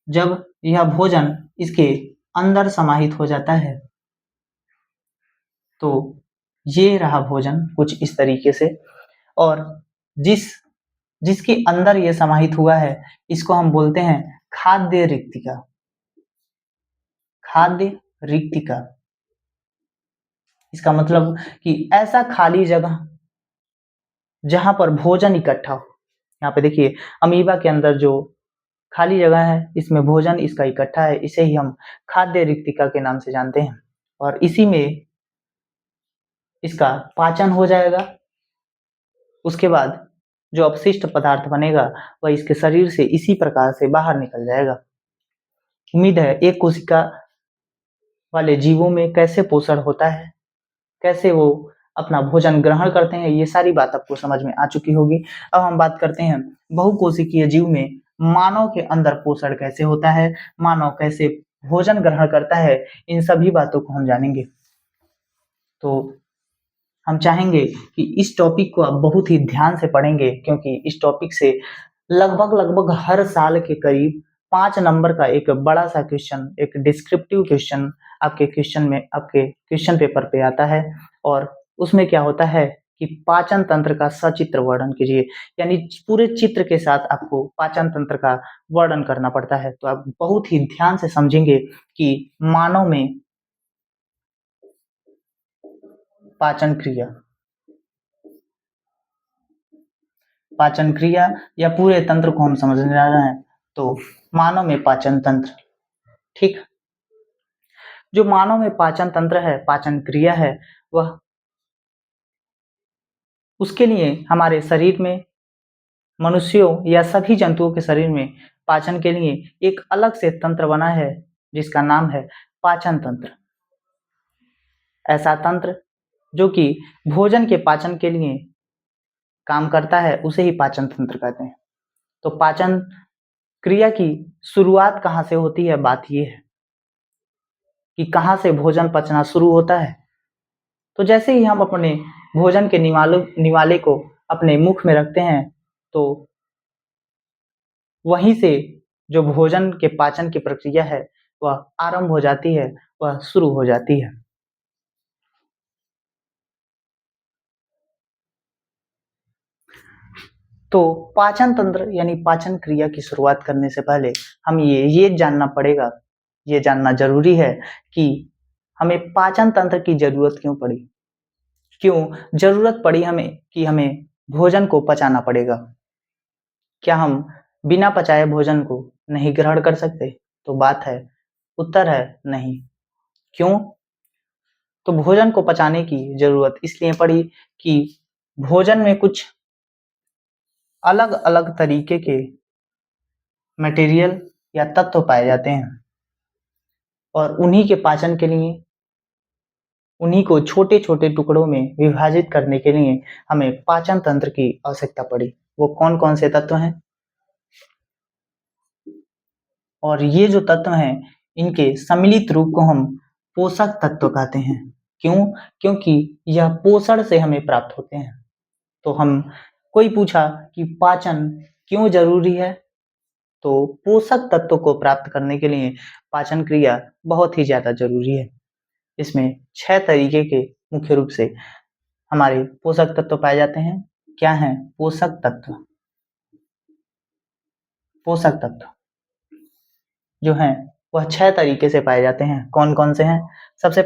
A: जब यह भोजन इसके अंदर समाहित हो जाता है, तो ये रहा भोजन कुछ इस तरीके से। और जिसके अंदर ये समाहित हुआ है, इसको हम बोलते हैं खाद्य रिक्तिका। खाद्य रिक्तिका, इसका मतलब कि ऐसा खाली जगह जहां पर भोजन इकट्ठा हो। यहाँ पे देखिए, अमीबा के अंदर जो खाली जगह है, इसमें भोजन इसका इकट्ठा है, इसे ही हम खाद्य रिक्तिका के नाम से जानते हैं। और इसी में इसका पाचन हो जाएगा। उसके बाद जो अपशिष्ट पदार्थ बनेगा वह इसके शरीर से इसी प्रकार से बाहर निकल जाएगा। उम्मीद है एक कोशिका वाले जीवों में कैसे पोषण होता है, कैसे वो अपना भोजन ग्रहण करते हैं, ये सारी बात आपको समझ में आ चुकी होगी। अब हम बात करते हैं बहुकोशिकीय जीव में मानव के अंदर पोषण कैसे होता है, मानव कैसे भोजन ग्रहण करता है, इन सभी बातों को हम जानेंगे। तो हम चाहेंगे कि इस टॉपिक को आप बहुत ही ध्यान से पढ़ेंगे, क्योंकि इस टॉपिक से लगभग हर साल के करीब 5 नंबर का एक बड़ा सा क्वेश्चन, एक डिस्क्रिप्टिव क्वेश्चन आपके क्वेश्चन पेपर पे आता है। और उसमें क्या होता है कि पाचन तंत्र का सचित्र वर्णन कीजिए, यानी पूरे चित्र के साथ आपको पाचन तंत्र का वर्णन करना पड़ता है। तो आप बहुत ही ध्यान से समझेंगे कि मानव में पाचन क्रिया, पाचन क्रिया या पूरे तंत्र को हम समझने जा रहे हैं। तो मानव में पाचन तंत्र, ठीक, जो मानव में पाचन तंत्र है, पाचन क्रिया है, वह उसके लिए हमारे शरीर में, मनुष्यों या सभी जंतुओं के शरीर में पाचन के लिए एक अलग से तंत्र बना है, जिसका नाम है पाचन तंत्र। ऐसा तंत्र जो कि भोजन के पाचन के लिए काम करता है, उसे ही पाचन तंत्र कहते हैं। तो पाचन क्रिया की शुरुआत कहाँ से होती है, बात यह है कि कहाँ से भोजन पचना शुरू होता है। तो जैसे ही हम अपने भोजन के निवाले को अपने मुख में रखते हैं, तो वहीं से जो भोजन के पाचन की प्रक्रिया है वह आरंभ हो जाती है, वह शुरू हो जाती है। तो पाचन तंत्र यानी पाचन क्रिया की शुरुआत करने से पहले हम ये जानना पड़ेगा, ये जानना जरूरी है कि हमें पाचन तंत्र की जरूरत क्यों पड़ी, क्यों जरूरत पड़ी हमें कि हमें भोजन को पचाना पड़ेगा। क्या हम बिना पचाए भोजन को नहीं ग्रहण कर सकते? तो बात है, उत्तर है नहीं। क्यों? तो भोजन को पचाने की जरूरत इसलिए पड़ी कि भोजन में कुछ अलग अलग तरीके के मटेरियल या तत्व पाए जाते हैं, और उन्हीं के पाचन के लिए, उन्हीं को छोटे छोटे टुकड़ों में विभाजित करने के लिए हमें पाचन तंत्र की आवश्यकता पड़ी। वो कौन कौन से तत्व हैं, और ये जो तत्व हैं, इनके सम्मिलित रूप को हम पोषक तत्व कहते हैं। क्यों? क्योंकि यह पोषण से हमें प्राप्त होते हैं। तो हम, कोई पूछा कि पाचन क्यों जरूरी है, तो पोषक तत्व को प्राप्त करने के लिए पाचन क्रिया बहुत ही ज्यादा जरूरी है। इसमें 6 तरीके के मुख्य रूप से हमारे पोषक तत्व पाए जाते हैं। क्या हैं पोषक तत्व? पोषक तत्व जो हैं वह 6 तरीके से पाए जाते हैं। कौन कौन से हैं? सबसे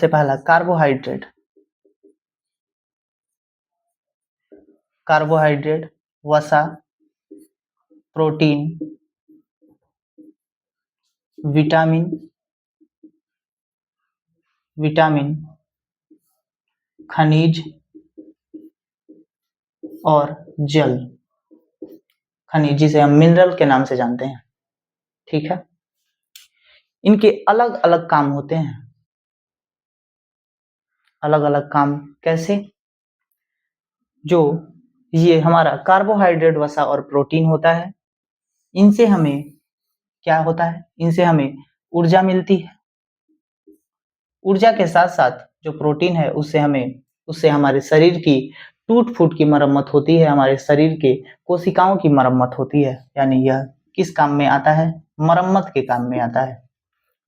A: पहला कार्बोहाइड्रेट, वसा, प्रोटीन, विटामिन, खनिज और जल। खनिज जिसे हम मिनरल के नाम से जानते हैं। ठीक है, इनके अलग अलग काम होते हैं। अलग अलग काम कैसे? जो ये हमारा कार्बोहाइड्रेट, वसा और प्रोटीन होता है, इनसे हमें क्या होता है? इनसे हमें ऊर्जा मिलती है। ऊर्जा के साथ साथ जो प्रोटीन है उससे हमारे शरीर की टूट फूट की मरम्मत होती है, हमारे शरीर के कोशिकाओं की मरम्मत होती है। यानी यह किस काम में आता है? मरम्मत के काम में आता है।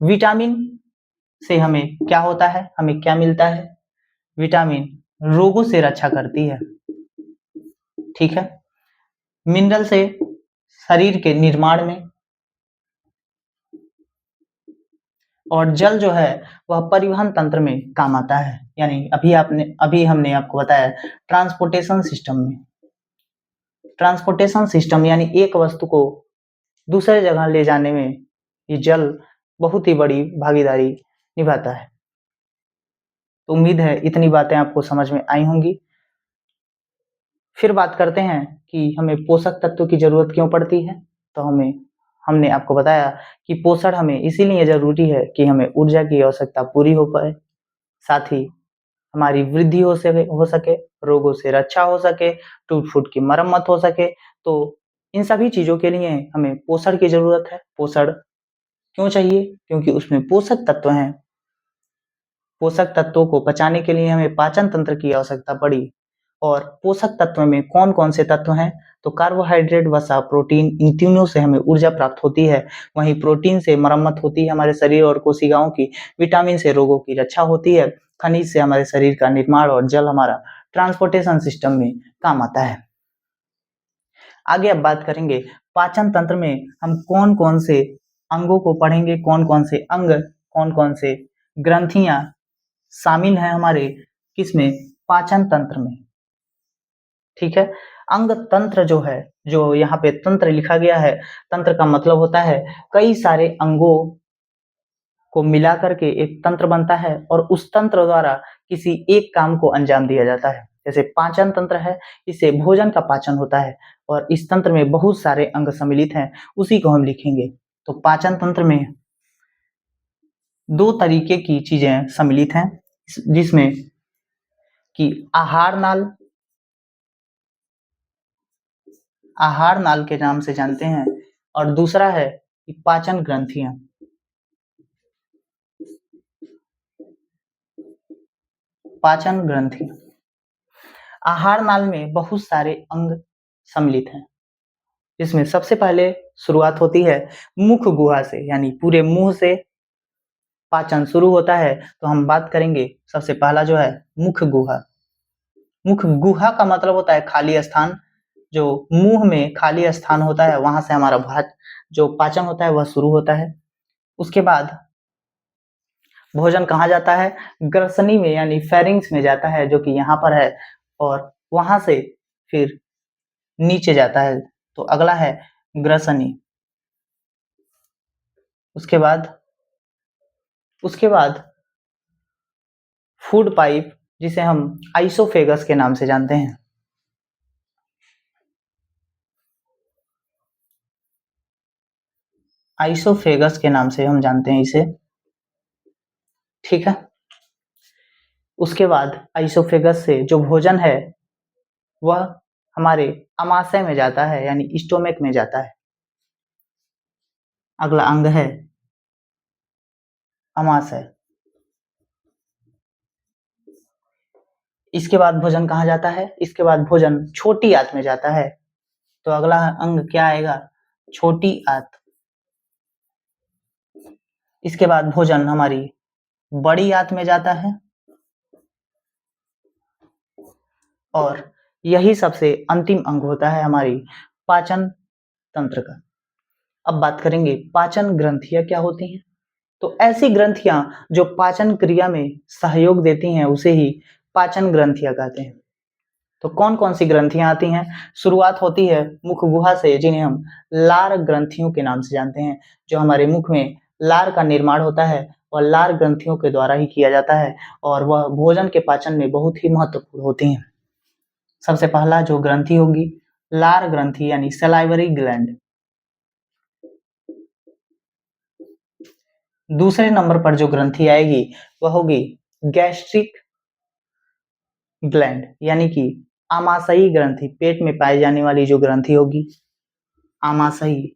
A: विटामिन से हमें क्या होता है? हमें क्या मिलता है? विटामिन रोगों से रक्षा करती है। ठीक है, मिनरल से शरीर के निर्माण में, और जल जो है वह परिवहन तंत्र में काम आता है। यानी अभी हमने आपको बताया ट्रांसपोर्टेशन सिस्टम यानी एक वस्तु को दूसरे जगह ले जाने में ये जल बहुत ही बड़ी भागीदारी निभाता है। तो उम्मीद है इतनी बातें आपको समझ में आई होंगी। फिर बात करते हैं कि हमें पोषक तत्वों की जरूरत क्यों पड़ती है। तो हमने आपको बताया कि पोषण हमें इसीलिए जरूरी है कि हमें ऊर्जा की आवश्यकता पूरी हो पाए, साथ ही हमारी वृद्धि हो सके, रोगों से रक्षा हो सके, टूट फूट की मरम्मत हो सके। तो इन सभी चीजों के लिए हमें पोषण की जरूरत है। पोषण क्यों चाहिए? क्योंकि उसमें पोषक तत्व हैं। पोषक तत्वों को पचाने के लिए हमें पाचन तंत्र की आवश्यकता पड़ी। और पोषक तत्व में कौन कौन से तत्व हैं? तो कार्बोहाइड्रेट, वसा, प्रोटीन, इन तीनों से हमें ऊर्जा प्राप्त होती है। वहीं प्रोटीन से मरम्मत होती है हमारे शरीर और कोशिकाओं की, विटामिन से रोगों की रक्षा होती है, खनिज से हमारे शरीर का निर्माण, और जल हमारा ट्रांसपोर्टेशन सिस्टम में काम आता है। आगे अब बात करेंगे पाचन तंत्र में हम कौन कौन से अंगों को पढ़ेंगे, कौन कौन से अंग, कौन कौन से ग्रंथियां शामिल हैं हमारे किसमें? पाचन तंत्र में। ठीक है, अंग तंत्र जो है, जो यहाँ पे तंत्र लिखा गया है, तंत्र का मतलब होता है कई सारे अंगों को मिला करके एक तंत्र बनता है, और उस तंत्र द्वारा किसी एक काम को अंजाम दिया जाता है। जैसे पाचन तंत्र है, इससे भोजन का पाचन होता है, और इस तंत्र में बहुत सारे अंग सम्मिलित हैं, उसी को हम लिखेंगे। तो पाचन तंत्र में 2 तरीके की चीजें सम्मिलित हैं, जिसमें कि आहार नाल के नाम से जानते हैं, और दूसरा है कि पाचन ग्रंथियां। पाचन ग्रंथि। आहार नाल में बहुत सारे अंग सम्मिलित हैं, जिसमें सबसे पहले शुरुआत होती है मुख गुहा से, यानी पूरे मुंह से पाचन शुरू होता है। तो हम बात करेंगे सबसे पहला जो है मुख गुहा। मुख गुहा का मतलब होता है खाली स्थान। जो मुंह में खाली स्थान होता है, वहां से हमारा जो पाचन होता है वह शुरू होता है। उसके बाद भोजन कहाँ जाता है? ग्रसनी में, यानी फेरिंग्स में जाता है, जो कि यहाँ पर है, और वहां से फिर नीचे जाता है। तो अगला है ग्रसनी। उसके बाद फूड पाइप, जिसे हम आइसोफेगस के नाम से जानते हैं। आइसोफेगस के नाम से हम जानते हैं इसे। ठीक है, उसके बाद आइसोफेगस से जो भोजन है वह हमारे अमाशय में जाता है, यानी स्टोमक में जाता है। अगला अंग है अमाशय। इसके बाद भोजन कहाँ जाता है? इसके बाद भोजन छोटी आंत में जाता है। तो अगला अंग क्या आएगा? छोटी आंत। इसके बाद भोजन हमारी बड़ी आंत में जाता है, और यही सबसे अंतिम अंग होता है हमारी पाचन तंत्र का। अब बात करेंगे पाचन ग्रंथियां क्या होती हैं। तो ऐसी ग्रंथियां जो पाचन क्रिया में सहयोग देती हैं उसे ही पाचन ग्रंथियां कहते हैं। तो कौन कौन सी ग्रंथियां आती हैं? शुरुआत होती है मुख गुहा से, जिन्हें हम लार ग्रंथियों के नाम से जानते हैं। जो हमारे मुख में लार का निर्माण होता है और लार ग्रंथियों के द्वारा ही किया जाता है और वह भोजन के पाचन में बहुत ही महत्वपूर्ण होती हैं। सबसे पहला जो ग्रंथि होगी लार ग्रंथि यानी सलाइवरी ग्लैंड। दूसरे नंबर पर जो ग्रंथि आएगी वह होगी गैस्ट्रिक ग्लैंड यानी कि आमाशयी ग्रंथि। पेट में पाई जाने वाली जो ग्रंथि होगी आमाशयी,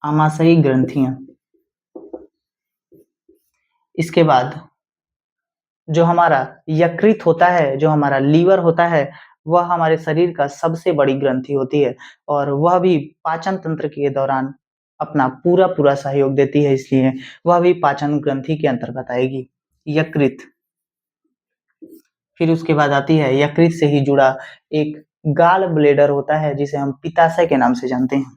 A: आमाशयी ग्रंथियां। इसके बाद जो हमारा यकृत होता है, जो हमारा लीवर होता है, वह हमारे शरीर का सबसे बड़ी ग्रंथि होती है और वह भी पाचन तंत्र के दौरान अपना पूरा पूरा सहयोग देती है, इसलिए वह भी पाचन ग्रंथि के अंतर्गत आएगी, यकृत। फिर उसके बाद आती है यकृत से ही जुड़ा एक गाल ब्लेडर होता है जिसे हम पित्ताशय के नाम से जानते हैं।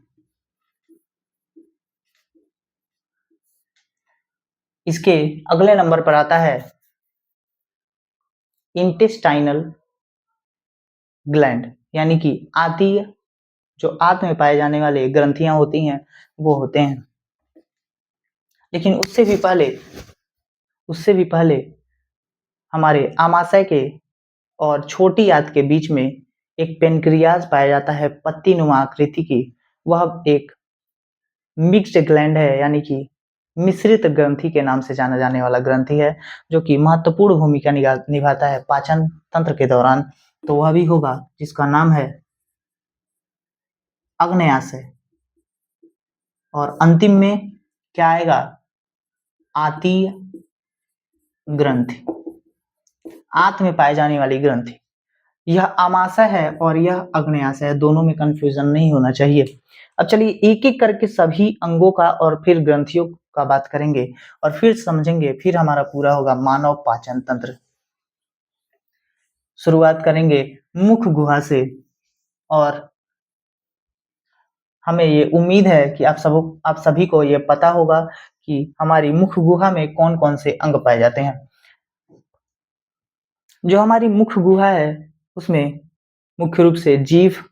A: इसके अगले नंबर पर आता है इंटेस्टाइनल ग्लैंड यानी कि आंतीय। जो आंत में पाए जाने वाले ग्रंथियां होती हैं वो होते हैं। लेकिन उससे भी पहले हमारे आमाशय के और छोटी आंत के बीच में एक पेनक्रियाज पाया जाता है पत्ती नुमा आकृति की। वह एक मिक्स्ड ग्लैंड है यानी कि मिश्रित ग्रंथि के नाम से जाना जाने वाला ग्रंथि है, जो कि महत्वपूर्ण भूमिका निभाता है पाचन तंत्र के दौरान। तो वह भी होगा जिसका नाम है अग्न्याशय। और अंतिम में क्या आएगा? आंतीय ग्रंथि, आंत में पाए जाने वाली ग्रंथि। यह आमाशय है और यह अग्न्याशय है, दोनों में कंफ्यूजन नहीं होना चाहिए। अब चलिए एक एक करके सभी अंगों का और फिर ग्रंथियों का बात करेंगे और फिर समझेंगे, फिर हमारा पूरा होगा मानव पाचन तंत्र। शुरुआत करेंगे मुख गुहा से और हमें ये उम्मीद है कि आप सभी को ये पता होगा कि हमारी मुख गुहा में कौन कौन से अंग पाए जाते हैं। जो हमारी मुख गुहा है उसमें मुख्य रूप से जीभ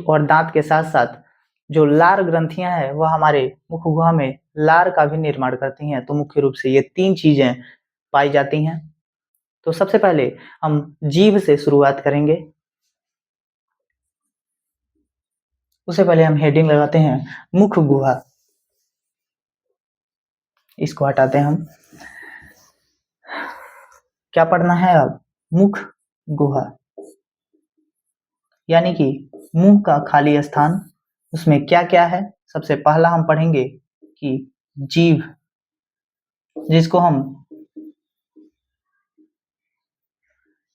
A: और दांत के साथ साथ जो लार ग्रंथियां हैं वह हमारे मुख गुहा में लार का भी निर्माण करती हैं। तो मुख्य रूप से ये तीन चीजें पाई जाती हैं। तो सबसे पहले हम जीभ से शुरुआत करेंगे। उससे पहले हम हेडिंग लगाते हैं मुख गुहा, इसको हटाते हैं हम। क्या पढ़ना है अब? मुख गुहा यानी कि मुंह का खाली स्थान, उसमें क्या क्या है। सबसे पहला हम पढ़ेंगे कि जीभ, जिसको हम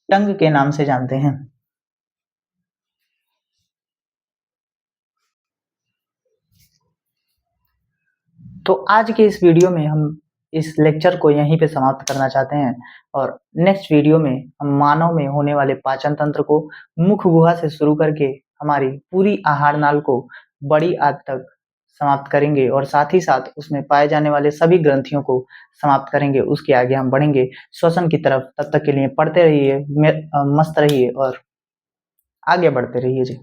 A: टंग के नाम से जानते हैं। तो आज के इस वीडियो में हम इस लेक्चर को यहीं पे समाप्त करना चाहते हैं और नेक्स्ट वीडियो में हम मानव में होने वाले पाचन तंत्र को मुख गुहा से शुरू करके हमारी पूरी आहार नाल को बड़ी आंत तक समाप्त करेंगे और साथ ही साथ उसमें पाए जाने वाले सभी ग्रंथियों को समाप्त करेंगे। उसके आगे हम बढ़ेंगे श्वसन की तरफ। तब तक के लिए पढ़ते रहिए, मस्त रहिए और आगे बढ़ते रहिए जी।